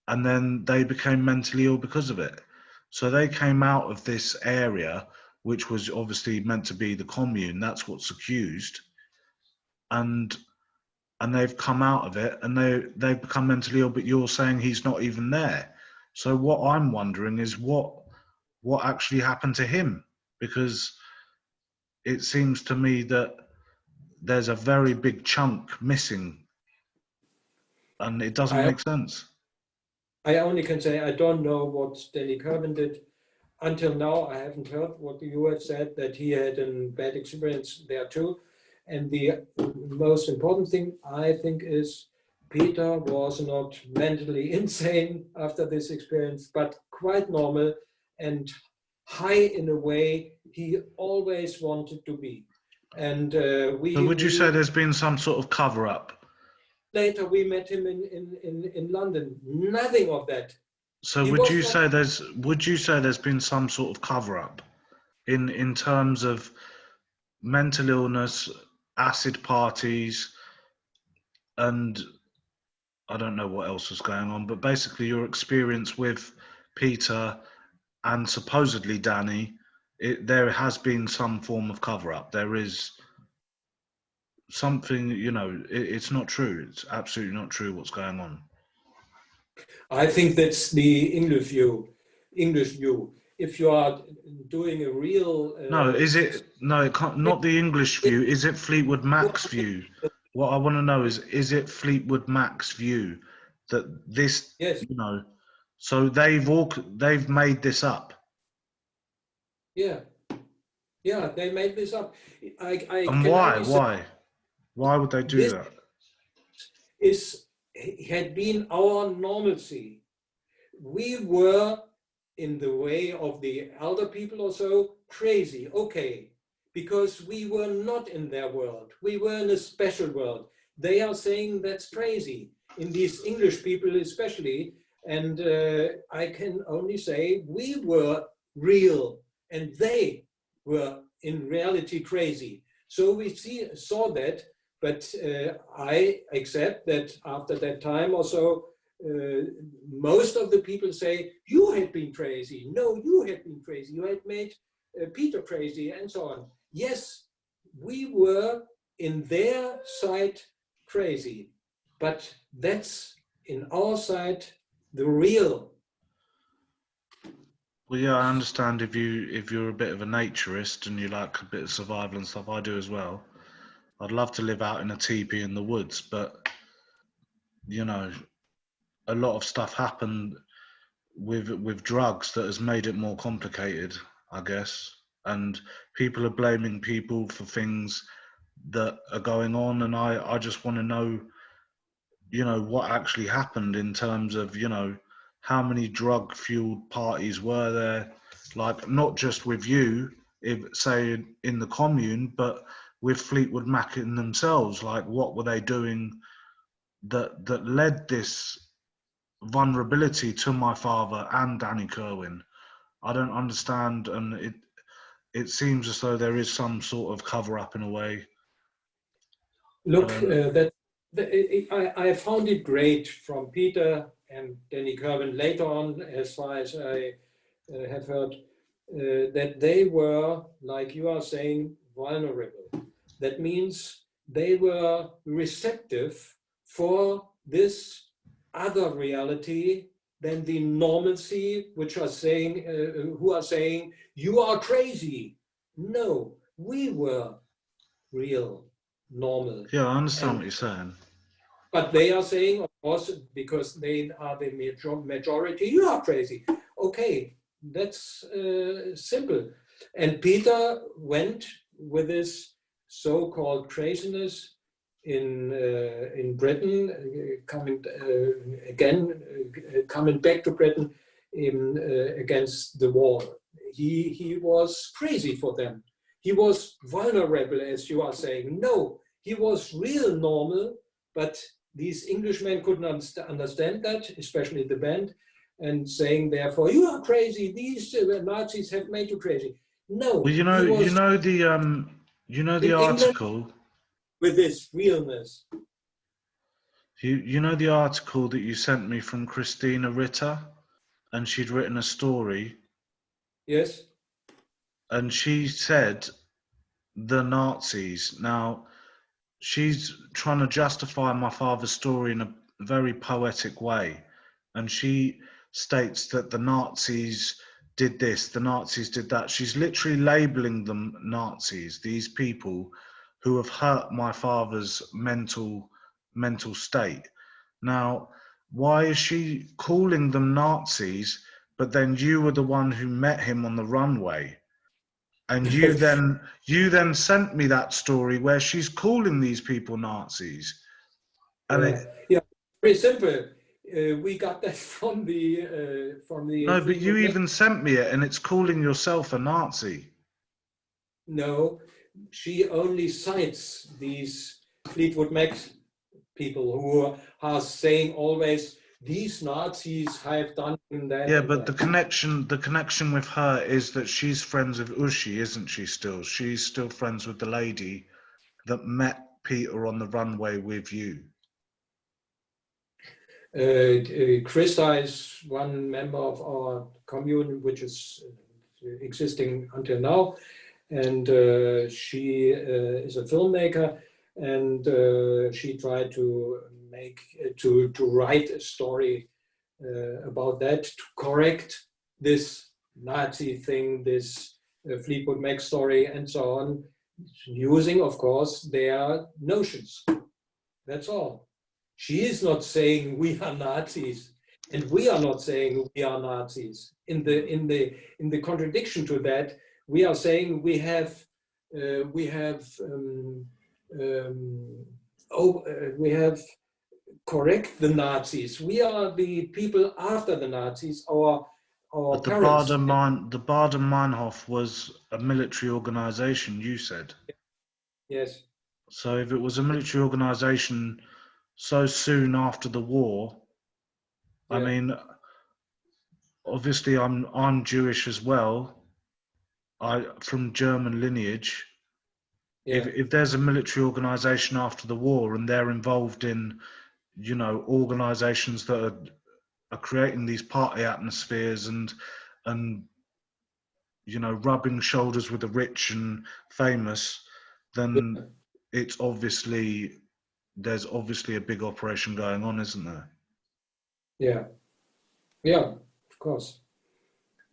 and then they became mentally ill because of it. So they came out of this area, which was obviously meant to be the commune. That's what's accused, and they've come out of it, and they've become mentally ill. But you're saying he's not even there. So what I'm wondering is what actually happened to him, because it seems to me that there's a very big chunk missing, and it doesn't make sense. I only can say I don't know what Danny Kerwin did. Until now, I haven't heard what you have said, that he had a bad experience there too. And the most important thing, I think, is Peter was not mentally insane after this experience, but quite normal and high in a way he always wanted to be. And So would you say there's been some sort of cover-up? Later we met him in London. Nothing of that. So would you say there's been some sort of cover-up in terms of mental illness, acid parties, and I don't know what else was going on, but basically your experience with Peter and supposedly Danny, there has been some form of cover-up. There is something, you know, it's not true. It's absolutely not true what's going on. I think that's the English view. If you are doing a real it can't, not the English view. Is it Fleetwood Mac's view? What I want to know is it Fleetwood Mac's view that this, yes, you know, so they've made this up. Yeah, they made this up. And why would they do that? Had been our normalcy. We were, in the way of the elder people or so, crazy, okay, because we were not in their world. We were in a special world. They are saying that's crazy, in these English people especially, and I can only say we were real and they were in reality crazy. So we saw that, but I accept that after that time or so, most of the people say, you had been crazy. No, you had been crazy. You had made Peter crazy and so on. Yes, we were in their side crazy, but that's in our side the real. Well, yeah, I understand if you're a bit of a naturist and you like a bit of survival and stuff. I do as well. I'd love to live out in a teepee in the woods, but you know, a lot of stuff happened with drugs that has made it more complicated, I guess. And people are blaming people for things that are going on, and I just want to know, what actually happened in terms of, how many drug fueled parties were there, like not just with you, if say in the commune, but with Fleetwood Mac in themselves. Like, what were they doing that led this vulnerability to my father and Danny Kerwin? I don't understand, and it seems as though there is some sort of cover up in a way. Look, I found it great from Peter and Danny Kerwin later on, as far as I have heard, that they were, like you are saying, vulnerable. That means they were receptive for this other reality than the normalcy, which are saying, who are saying, you are crazy. No, we were real, normal. Yeah, I understand And what you're saying. but they are saying, of course, because they are the majority, you are crazy. Okay, that's simple. And Peter went with this so-called craziness in Britain, coming back to Britain against the war. He was crazy for them. He was vulnerable, as you are saying. No, he was real normal, but these Englishmen couldn't understand that, especially the band, and saying, therefore, you are crazy. These Nazis have made you crazy. No, Well, he was the in England article. with this realness. You know the article that you sent me from Christina Ritter, and she'd written a story, Yes. and she said the Nazis. Now, she's trying to justify my father's story in a very poetic way. And she states that the Nazis did this, the Nazis did that. She's literally labeling them Nazis, these people who have hurt my father's mental state. Now, why is she calling them Nazis, but then you were the one who met him on the runway? And you then sent me that story where she's calling these people Nazis. And Yeah, yeah, very simple. We got that from the no, but you Fleetwood Mac. even sent me it, and it's calling yourself a Nazi. No, she only cites these Fleetwood Mac people who are saying always these Nazis have done that Yeah, and but the that. connection with her is that she's friends with Ushi, isn't she? Still, she's still friends with the lady that met Peter on the runway with you. Krista is one member of our commune, which is existing until now, and she is a filmmaker, and she tried to write a story about that to correct this Nazi thing, this Fleetwood Mac story, and so on, using, of course, their notions. That's all. She is not saying we are Nazis, and we are not saying we are Nazis. In the contradiction to that, we are saying we have correct the Nazis. We are the people after the Nazis, our But parents. The Baden-Meinhof was a military organization, you said. Yes. So if it was a military organization so soon after the war, I Yeah. mean, obviously I'm Jewish as well. I from German lineage. Yeah. If there's a military organization after the war and they're involved in, organizations that are creating these party atmospheres and rubbing shoulders with the rich and famous, then it's obviously, there's obviously a big operation going on, isn't there? Yeah, yeah, of course.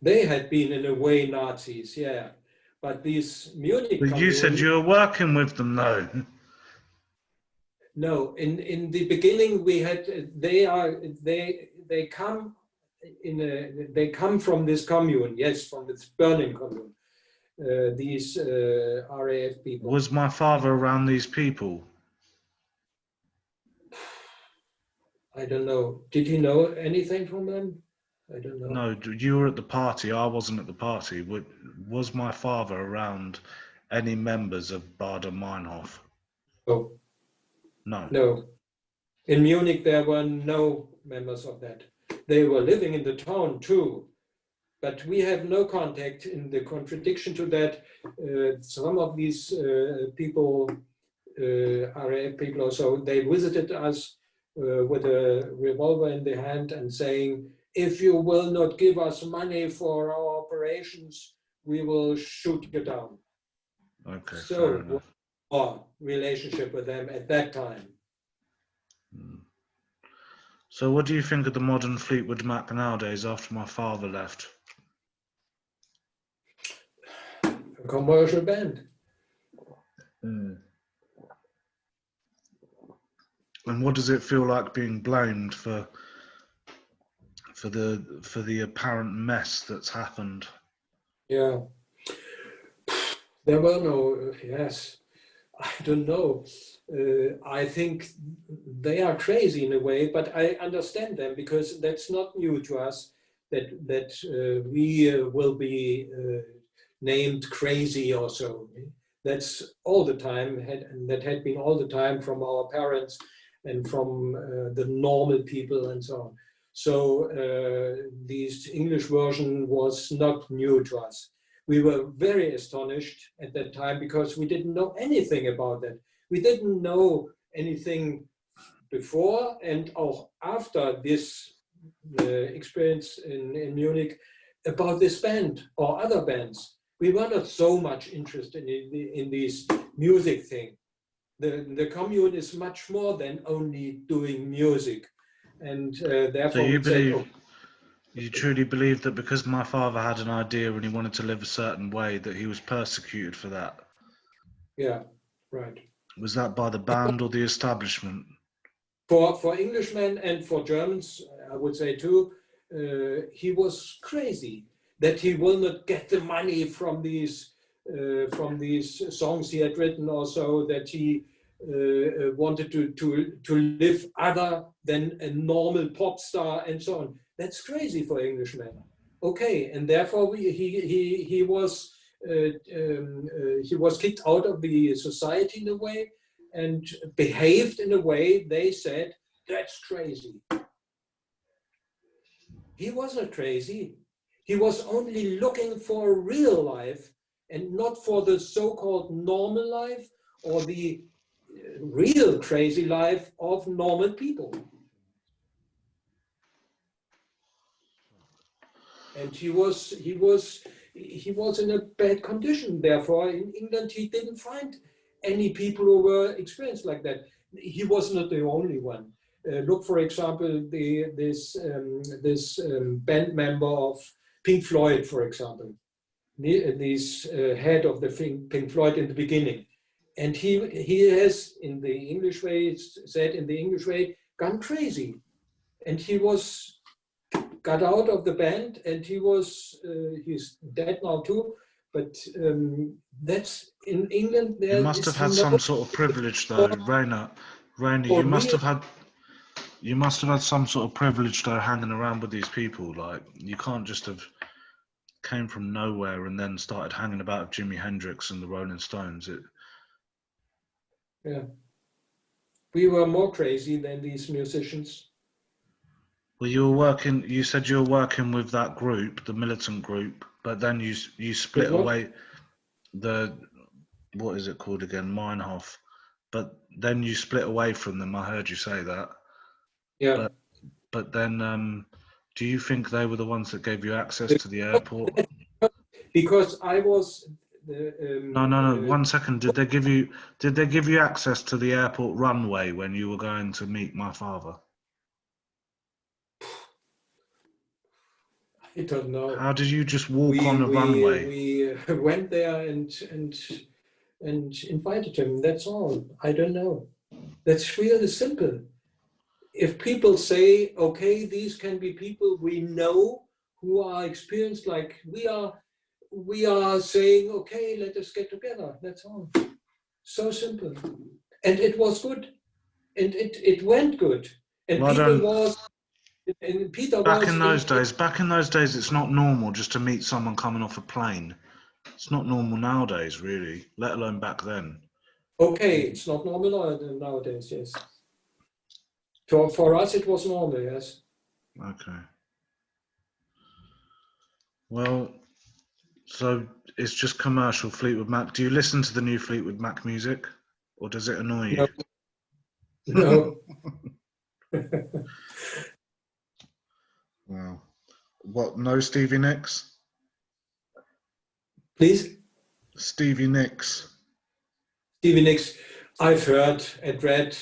They had been in a way Nazis, yeah. But these Munich But you said commune, you were working with them, though. no, in the beginning we had they come they come from this commune, yes, from this Berlin commune. These RAF people. Was my father around these people? I don't know. Did he know anything from them? I don't know. No, you were at the party. I wasn't at the party. Was my father around any members of Bader-Meinhof? Oh, No. no. In Munich, there were no members of that. They were living in the town too, but we have no contact. In the contradiction to that, some of these people, RAF people also, they visited us with a revolver in the hand and saying, if you will not give us money for our operations, we will shoot you down. Okay, fair So, enough. our relationship with them at that time. So what do you think of the modern Fleetwood Mac nowadays after my father left? A commercial band. And what does it feel like being blamed for the apparent mess that's happened? Yeah. There were no, yes, I don't know. I think they are crazy in a way, but I understand them because that's not new to us that we will be named crazy or so. That's all the time, and that had been all the time from our parents and from the normal people and so on. So this English version was not new to us. We were very astonished at that time because we didn't know anything about that. We didn't know anything before and also after this experience in Munich about this band or other bands. We were not so much interested in this music thing. The commune is much more than only doing music. And So therefore you we said, oh, believe, you truly believe that because my father had an idea and he wanted to live a certain way, that he was persecuted for that? yeah, right. Was that by the band or the establishment? For Englishmen and for Germans, I would say too, he was crazy that he will not get the money from these songs he had written, also that he wanted to live other than a normal pop star and so on. That's crazy for Englishmen. Okay, and therefore he was kicked out of the society in a way and behaved in a way they said, that's crazy. He wasn't crazy. He was only looking for a real life and not for the so-called normal life or the real crazy life of normal people. And he was in a bad condition. Therefore, in England, he didn't find any people who were experienced like that. He was not the only one. Look, for example, this band member of Pink Floyd, for example, this head of the Pink Floyd in the beginning, and he has, in the English way, it's said in the English way, gone crazy, and he was got out of the band, and he's dead now too. But that's in England. You There must have is had no some sort of privilege, though, Rainer. or real. You must have had some sort of privilege, though, hanging around with these people. Like, you can't just have came from nowhere and then started hanging about with Jimi Hendrix and the Rolling Stones. Yeah, we were more crazy than these musicians. Well, you were working. You said you were working with that group, the militant group, but then you split With what? away. What is it called again? Meinhof. But then you split away from them. I heard you say that. Yeah. But then, do you think they were the ones that gave you access to the airport? Because No. 1 second. Did they give you access to the airport runway when you were going to meet my father? I don't know. How did you just walk on the runway? We went there and invited him. That's all. I don't know. That's really simple. If people say, okay, these can be people we know who are experienced like we are saying, okay, let us get together. That's all. So simple. And it was good. And it went good. And Peter back was in those days, it's not normal just to meet someone coming off a plane. It's not normal nowadays, really, let alone back then. Okay, it's not normal nowadays, yes. For us, it was normal, yes. Okay. Well, so it's just commercial Fleetwood Mac. Do you listen to the new Fleetwood Mac music, or does it annoy you? No. Wow. What? No Stevie Nicks? Please? Stevie Nicks. Stevie Nicks, I've heard and read,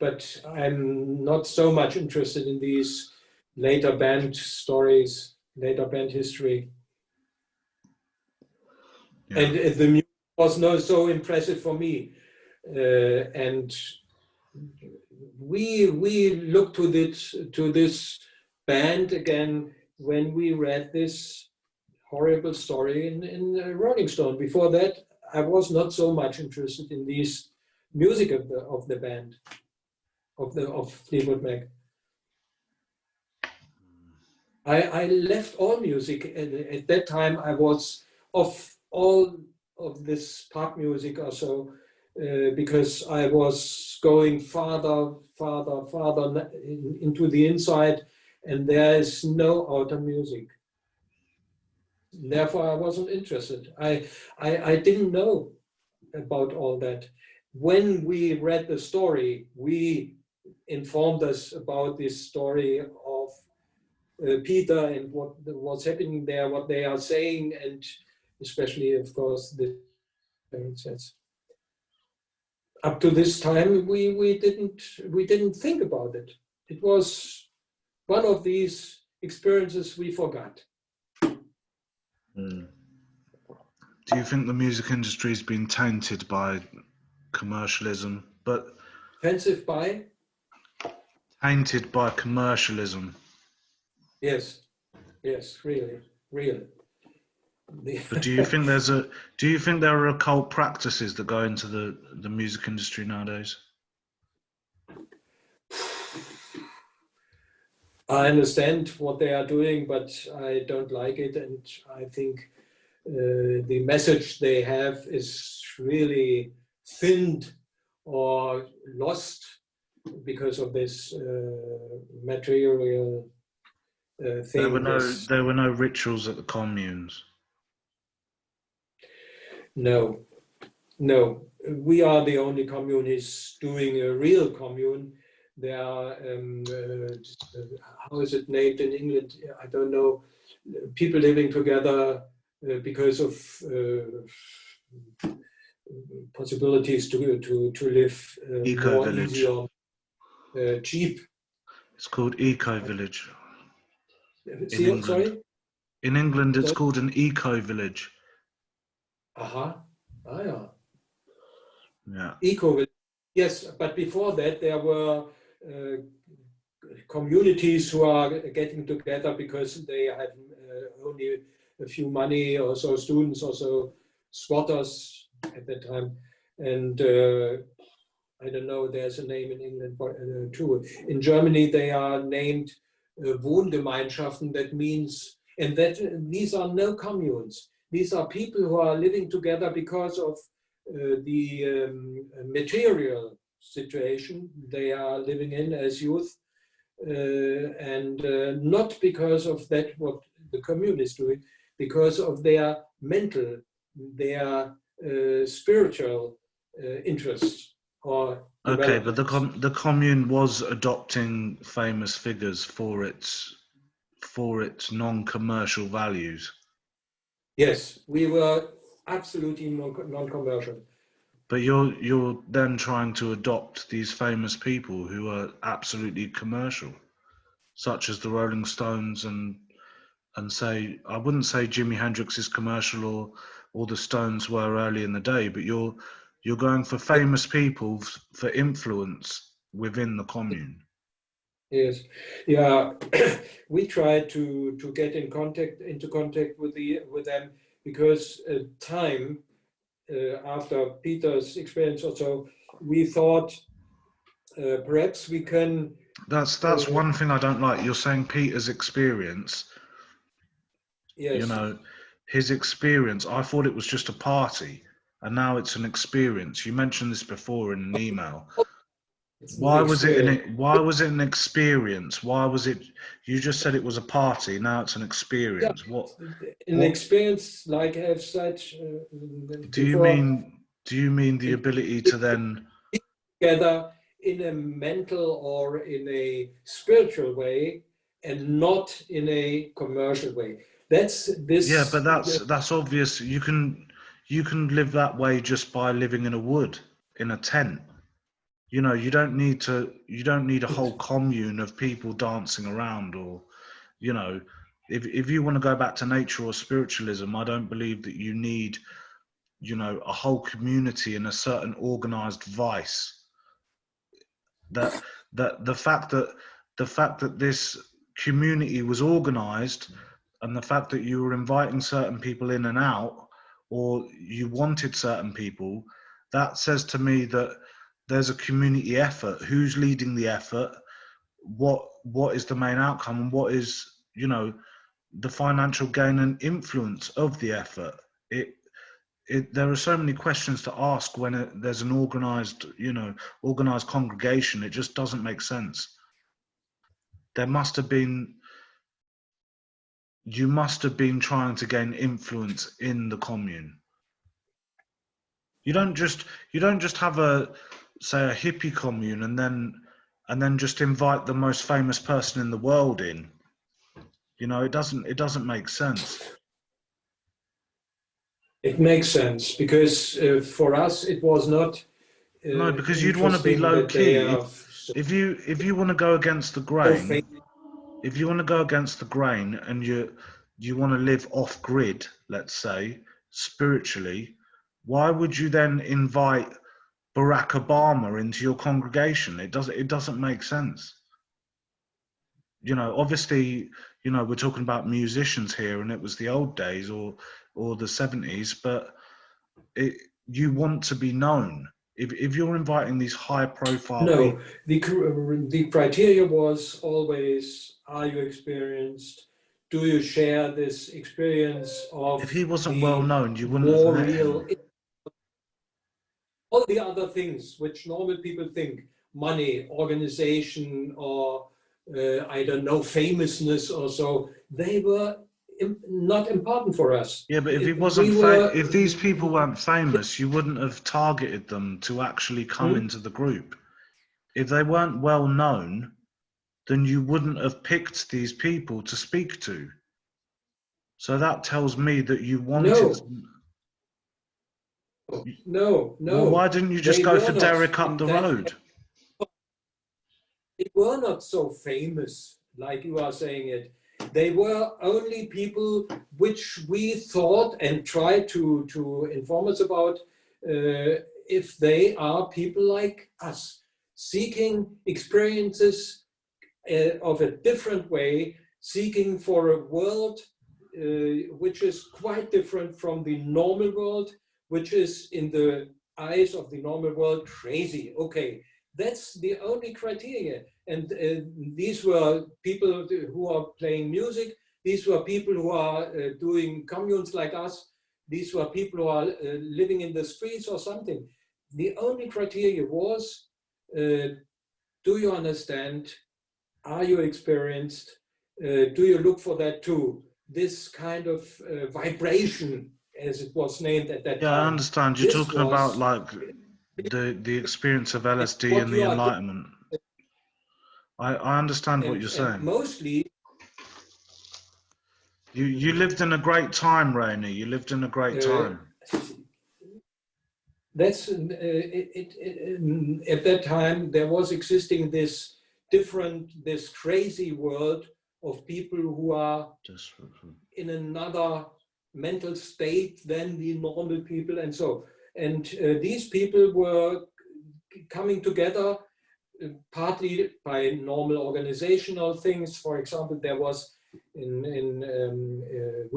but I'm not so much interested in these later band stories, later band history. Yeah. And the music was not so impressive for me. And we looked to this band again when we read this horrible story in Rolling Stone. Before that, I was not so much interested in these music of the band of Fleetwood Mac. I left all music at that time. I was off all of this pop music also because I was going farther into the inside, and there is no outer music. Therefore, I wasn't interested. I didn't know about all that. When we read the story, we informed us about this story of Peter and what's happening there, what they are saying, and especially, of course, the parents. Up to this time, we didn't think about it. It was one of these experiences we forgot. Mm. Do you think the music industry has been tainted by commercialism? But tainted by? Tainted by commercialism. Yes, really. But do you think there are occult practices that go into the music industry nowadays? I understand what they are doing, but I don't like it, and I think the message they have is really thinned or lost because of this material thing. There were no rituals at the communes. No. We are the only communists doing a real commune. There are, how is it named in England? I don't know. People living together because of possibilities to live more easy or cheap. It's called eco-village. Sorry? In England, it's called an eco-village. Aha. Ah, yeah. Yeah. Eco-village. Yes, but before that, there were communities who are getting together because they have only a few money, or so students, or so squatters at that time. And I don't know, there's a name in England too. In Germany, they are named Wohngemeinschaften. That means, and that these are no communes. These are people who are living together because of the material situation they are living in as youth, and not because of that what the commune is doing, because of their mental, their spiritual interests or okay, but the commune was adopting famous figures for its non-commercial values. Yes, we were. absolutely non-commercial. But you're then trying to adopt these famous people who are absolutely commercial, such as the Rolling Stones and say, I wouldn't say Jimi Hendrix is commercial or the Stones were early in the day, but you're going for famous people for influence within the commune. Yes, yeah. We try to get into contact with them, because time after Peter's experience or so, we thought perhaps we can. That's one thing I don't like. You're saying Peter's experience. Yes. You know, his experience. I thought it was just a party, and now it's an experience. You mentioned this before in an email. Why was it an experience? Why was it? You just said it was a party. Now it's an experience. Yeah, an experience like have such. Do you mean the ability to then together in a mental or in a spiritual way, and not in a commercial way? That's this. Yeah, but that's obvious. You can live that way just by living in a wood, in a tent. You know, you don't need a whole commune of people dancing around, or, you know, if you want to go back to nature or spiritualism, I don't believe that you need, you know, a whole community in a certain organized vice. That the fact that this community was organized, and the fact that you were inviting certain people in and out, or you wanted certain people, that says to me that there's a community effort. Who's leading the effort? What is the main outcome, and what is, you know, the financial gain and influence of the effort? There are so many questions to ask when there's an organized congregation. It just doesn't make sense. You must have been trying to gain influence in the commune. You don't just have a hippie commune and then just invite the most famous person in the world in. You know, it doesn't make sense. It makes sense, because for us it was not. No, because you'd want to be low key. If you want to go against the grain, and you want to live off grid, let's say, spiritually, why would you then invite Barack Obama into your congregation? It doesn't make sense. You know, obviously, you know, we're talking about musicians here, and it was the old days or the 70s, but you want to be known. If you're inviting these high profile people. The criteria was always, are you experienced? Do you share this experience of? If he wasn't well known, you wouldn't have met him. All the other things which normal people think, money, organization, or I don't know, famousness or so, they were not important for us. Yeah, but if if these people weren't famous, you wouldn't have targeted them to actually come into the group. If they weren't well known, then you wouldn't have picked these people to speak to. So that tells me that you wanted. No. Well, why didn't you just go for Derek up the road? They were not so famous, like you are saying it. They were only people which we thought and tried to inform us about, if they are people like us, seeking experiences of a different way, seeking for a world which is quite different from the normal world, which is in the eyes of the normal world crazy. Okay, that's the only criteria. And these were people who are playing music. These were people who are doing communes like us. These were people who are living in the streets or something. The only criteria was, do you understand? Are you experienced? Do you look for that too? This kind of vibration, as it was named at that time. Yeah, I understand. You're talking about like the experience of LSD and the Enlightenment. I understand what you're saying. Mostly, you lived in a great time, Rainer. You lived in a great time. that's at that time there was existing this crazy world of people who are in another mental state than the normal people, and so, and these people were coming together partly by normal organizational things. For example, there was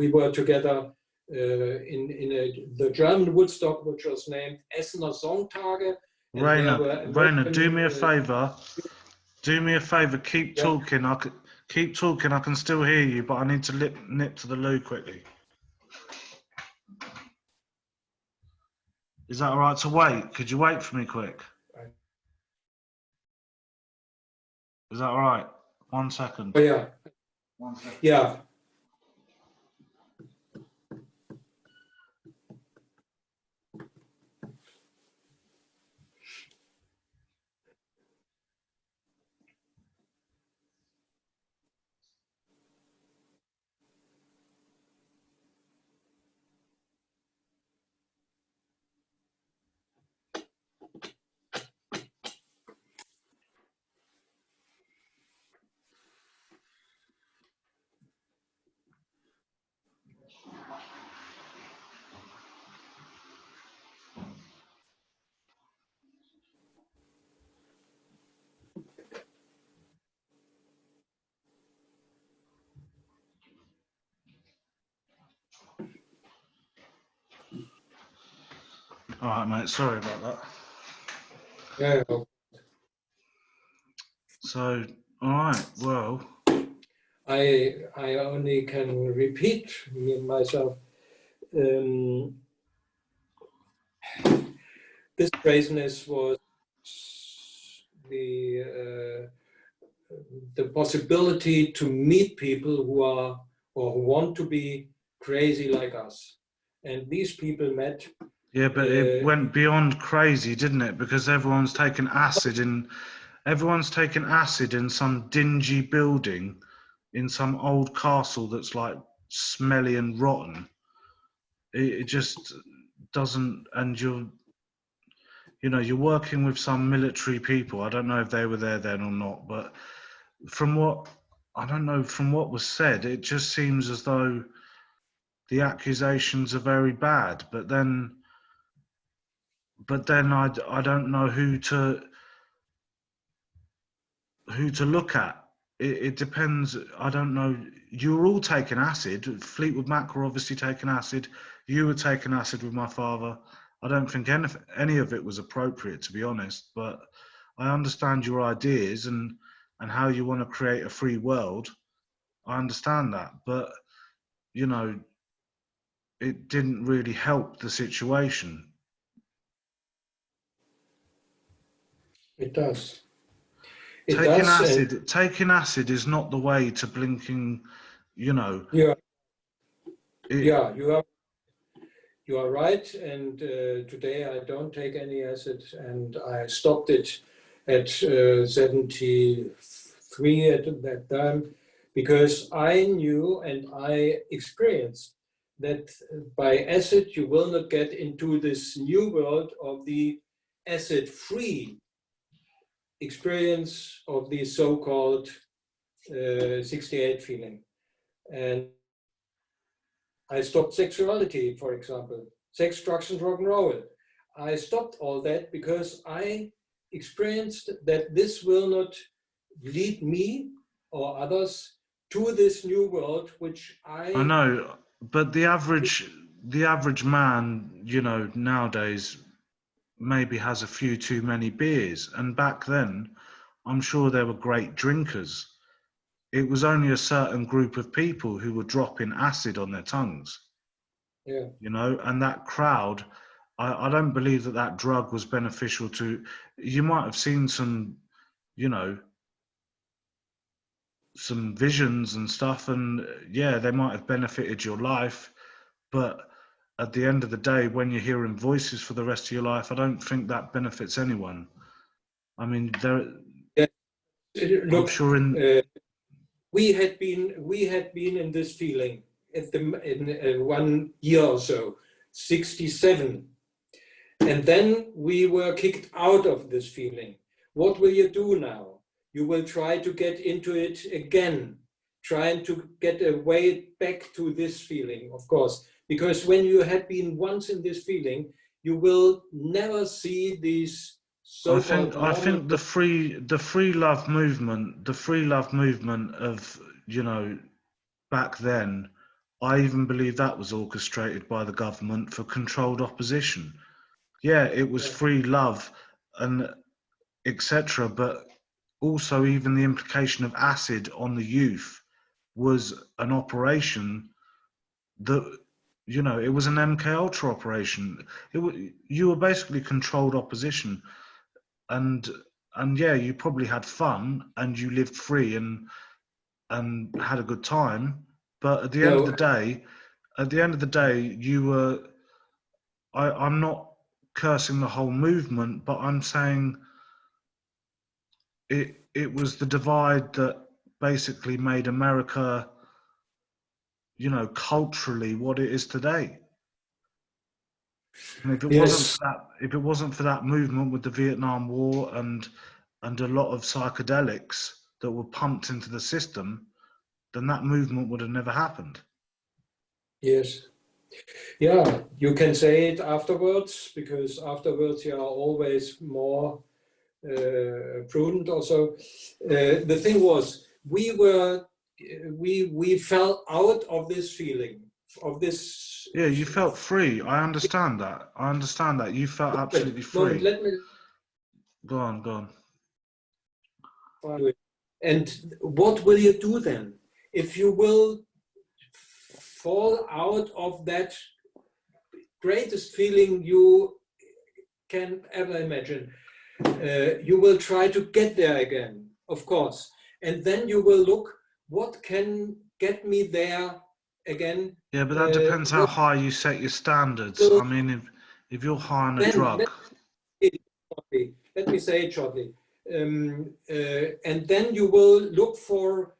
we were together the German Woodstock, which was named Essener Songtage. Rainer, do me a favor. Do me a favor. Keep talking. Keep talking. I can still hear you, but I need to nip to the loo quickly. Is that all right to wait? Could you wait for me quick? Is that all right? 1 second. Oh, yeah. 1 second. Yeah. All right, mate. Sorry about that. Yeah. So, all right. Well, I only can repeat myself. This craziness was the possibility to meet people who are or who want to be crazy like us, and these people met. yeah, but it went beyond crazy, didn't it? Because everyone's taken acid in some dingy building in some old castle that's like smelly and rotten. It just doesn't, and you're working with some military people. I don't know if they were there then or not, but from what was said, it just seems as though the accusations are very bad. But then I don't know who to look at. It depends. I don't know. You were all taking acid. Fleetwood Mac were obviously taking acid. You were taking acid with my father. I don't think any of it was appropriate, to be honest. But I understand your ideas and how you want to create a free world. I understand that, but it didn't really help the situation. It does. Taking acid is not the way to blinking, Yeah, you are right. And today I don't take any acid, and I stopped it at 73 at that time, because I knew and I experienced that by acid you will not get into this new world of the acid-free experience of the so-called 68 feeling. And I stopped sexuality, for example, sex, drugs, and rock and roll. I stopped all that because I experienced that this will not lead me or others to this new world, which I know, but the average man, nowadays maybe has a few too many beers, and back then I'm sure there were great drinkers. It was only a certain group of people who were dropping acid on their tongues. Yeah. And that crowd, I don't believe that drug was beneficial to. You might have seen some, some visions and stuff, and yeah, they might have benefited your life, but at the end of the day, when you're hearing voices for the rest of your life, I don't think that benefits anyone. I mean, look, I'm sure we had been in this feeling in 1 year or so, 67. And then we were kicked out of this feeling. What will you do now? You will try to get into it again, trying to get a way back to this feeling, of course, because when you had been once in this feeling, you will never see these so-called I normal. think the free love movement, of, you know, back then, I even believe that was orchestrated by the government for controlled opposition. Yeah, it was free love and etc. But also, even the implication of acid on the youth was an operation that, you know, it was an MK Ultra operation. You were basically controlled opposition, and yeah, you probably had fun and you lived free and had a good time. But at the end of the No, day, you were. I'm not cursing the whole movement, but I'm saying it was the divide that basically made America, you know, culturally what it is today. And yes, if it wasn't for that movement with the Vietnam War and a lot of psychedelics that were pumped into the system, then that movement would have never happened. yes. Yeah, you can say it afterwards, because afterwards you are always more prudent also. The thing was, we fell out of this feeling, of this. Yeah, you felt free. I understand that. You felt absolutely Moment, free. let me. Go on, go on. And what will you do then? If you will fall out of that greatest feeling you can ever imagine, you will try to get there again, of course. And then you will look, what can get me there again? Yeah, but that depends how high you set your standards. I mean, if you're high on a Then drug. let me say it shortly. And then you will look for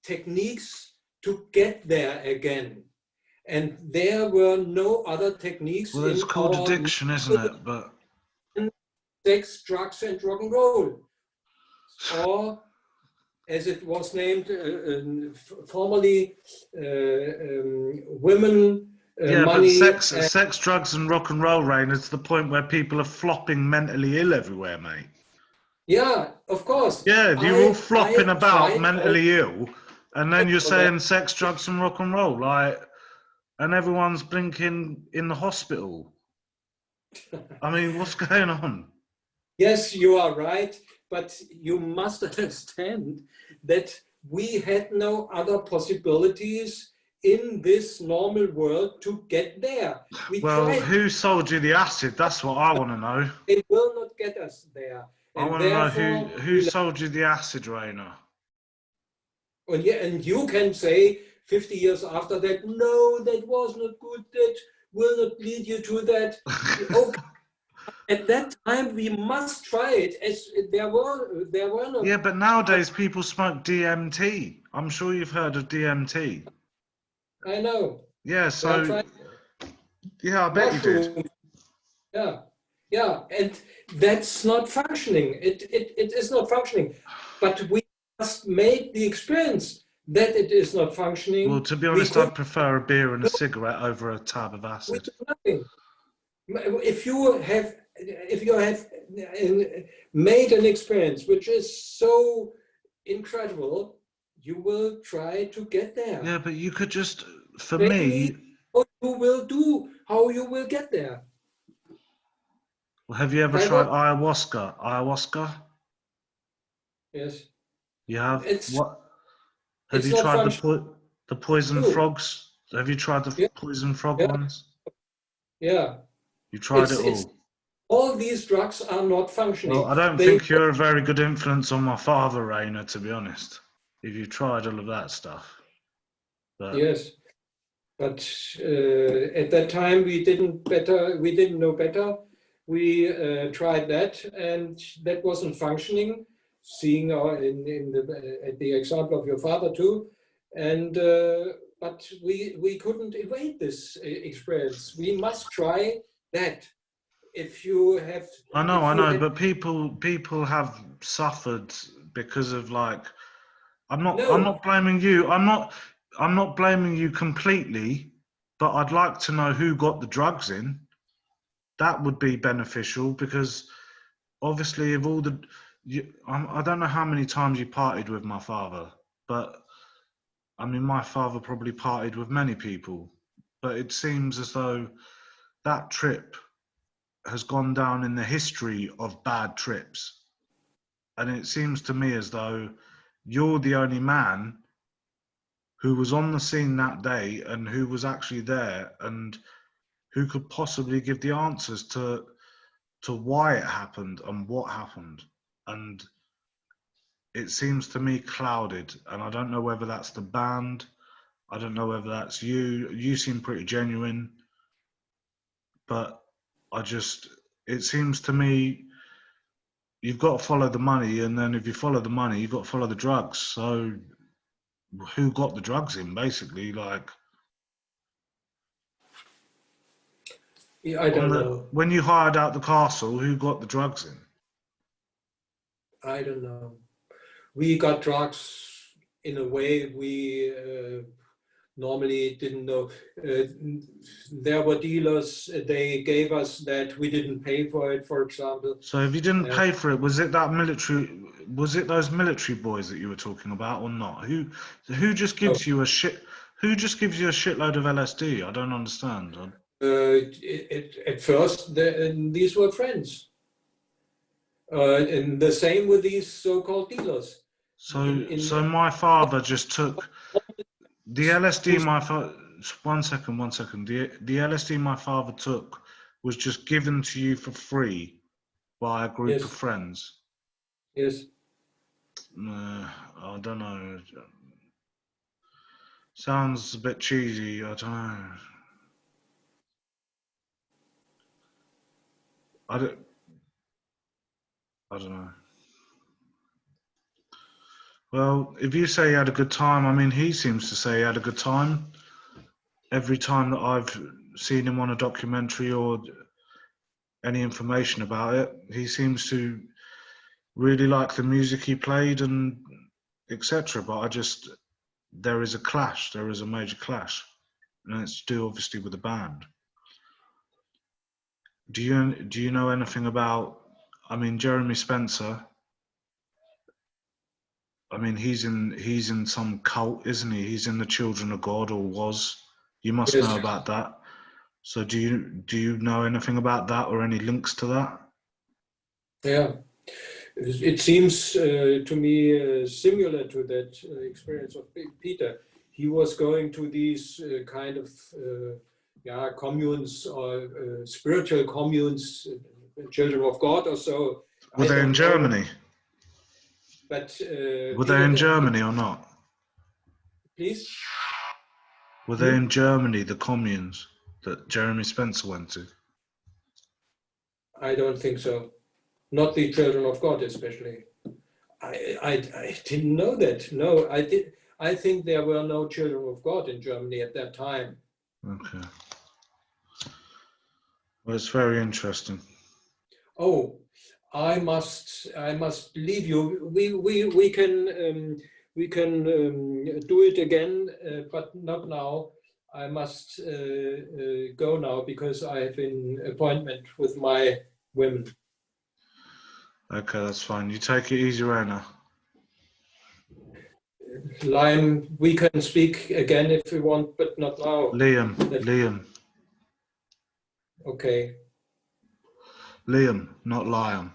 techniques to get there again. And there were no other techniques Well, it's in called our addiction, isn't it? But sex, drugs, and rock and roll. Or, as it was named formerly, women, yeah, but money. sex, drugs, and rock and roll, Rainer, to the point where people are flopping mentally ill everywhere, mate. Yeah, of course. Yeah, you're all flopping I about tried all mentally ill, and then you're that. saying sex, drugs, and rock and roll, like, and everyone's blinking in the hospital. I mean, what's going on? Yes, you are right, but you must understand that we had no other possibilities in this normal world to get there. We Well, tried, who sold you the acid? That's what I want to know. it will not get us there. I And want to know therefore, who sold you the acid, Rainer. and you can say 50 years after that, no, that was not good, that will not lead you to that. Okay. At that time, we must try it, as there were no. Yeah, but nowadays people smoke DMT. I'm sure you've heard of DMT. I know. Yeah, They are so trying yeah, I bet you did. mushroom. Yeah, yeah, and that's not functioning. It is not functioning. But we must make the experience that it is not functioning. Well, to be We honest, could I'd prefer a beer and a cigarette over a tab of we acid. do nothing. If you have made an experience which is so incredible, you will try to get there. Yeah, but you could just, for Tell me me, what you will do, how you will get there. have you ever By tried what? ayahuasca? Ayahuasca? Yes. You have? It's What? Have it's you not tried functional. the poison frogs? Have you tried the Yeah, poison frog yeah, ones? yeah. You tried it It's all. all these drugs are not Well, functioning. I don't They think you're a very good influence on my father, Rainer, to be honest. If you tried all of that stuff. But yes, but at that time we didn't know better. We tried that, and that wasn't functioning. Seeing at the example of your father too, and but we couldn't evade this experience. We must try that. if you have, I know, if I you know, had, but people have suffered because of like. I'm no, not blaming you. I'm not blaming you completely, but I'd like to know who got the drugs in. That would be beneficial because obviously of all the, I don't know how many times you partied with my father, but I mean my father probably partied with many people, but it seems as though that trip has gone down in the history of bad trips. And it seems to me as though you're the only man who was on the scene that day and who was actually there and who could possibly give the answers to why it happened and what happened. And it seems to me clouded, and I don't know whether that's the band, I don't know whether that's you. You seem pretty genuine, but I just, it seems to me you've got to follow the money, and then if you follow the money, you've got to follow the drugs. So who got the drugs in, basically? Like I on don't the know. when you hired out the castle, who got the drugs in? I don't know. We got drugs in a way we normally didn't know. There were dealers, they gave us that, we didn't pay for it, for example. So if you didn't Uh, pay for it, was it that military? Was it those military boys that you were talking about, or not? Who just no. gives you a shit? Who just gives you a shitload of LSD? I don't understand. At first, these were friends. And the same with these so-called dealers. So my father just took the LSD. Who's, My father. One second, one second. The LSD my father took was just given to you for free by a group of yes, friends. yes. I don't know. Sounds a bit cheesy. I don't know. I don't. I don't know. Well, if you say he had a good time, I mean, he seems to say he had a good time. Every time that I've seen him on a documentary or any information about it, he seems to really like the music he played and etc. But there is a clash. There is a major clash, and it's to do obviously with the band. Do you know anything about? I mean, Jeremy Spencer. I mean, he's in some cult, isn't he? He's in the Children of God, or was. You must Yes, know about that. So do you know anything about that or any links to that? yeah. It seems to me similar to that experience of Peter. He was going to these kind of yeah, communes or spiritual communes, children of God or so. Were I they in don't know, Germany? but Were they Peter in told me, Germany or not? please. Were they Hmm? in Germany, the communes that Jeremy Spencer went to? I don't think so. Not the children of God, especially. I didn't know that. No, I did. I think there were no children of God in Germany at that time. Okay. Well, it's very interesting. Oh, I must leave you. We can do it again, but not now. I must go now because I have an appointment with my women. Okay, that's fine. You take it easy, Rainer. Lime, we can speak again if we want, but not now. Liam, That, Liam, okay. Liam, not Liam.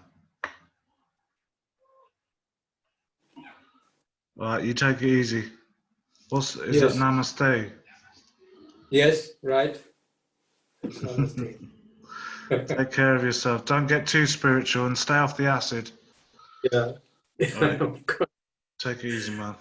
All right, you take it easy. Is that Yes. namaste? Yes. Right. It's namaste. Take care of yourself. Don't get too spiritual and stay off the acid. Yeah. All right, Of course. take it easy, man.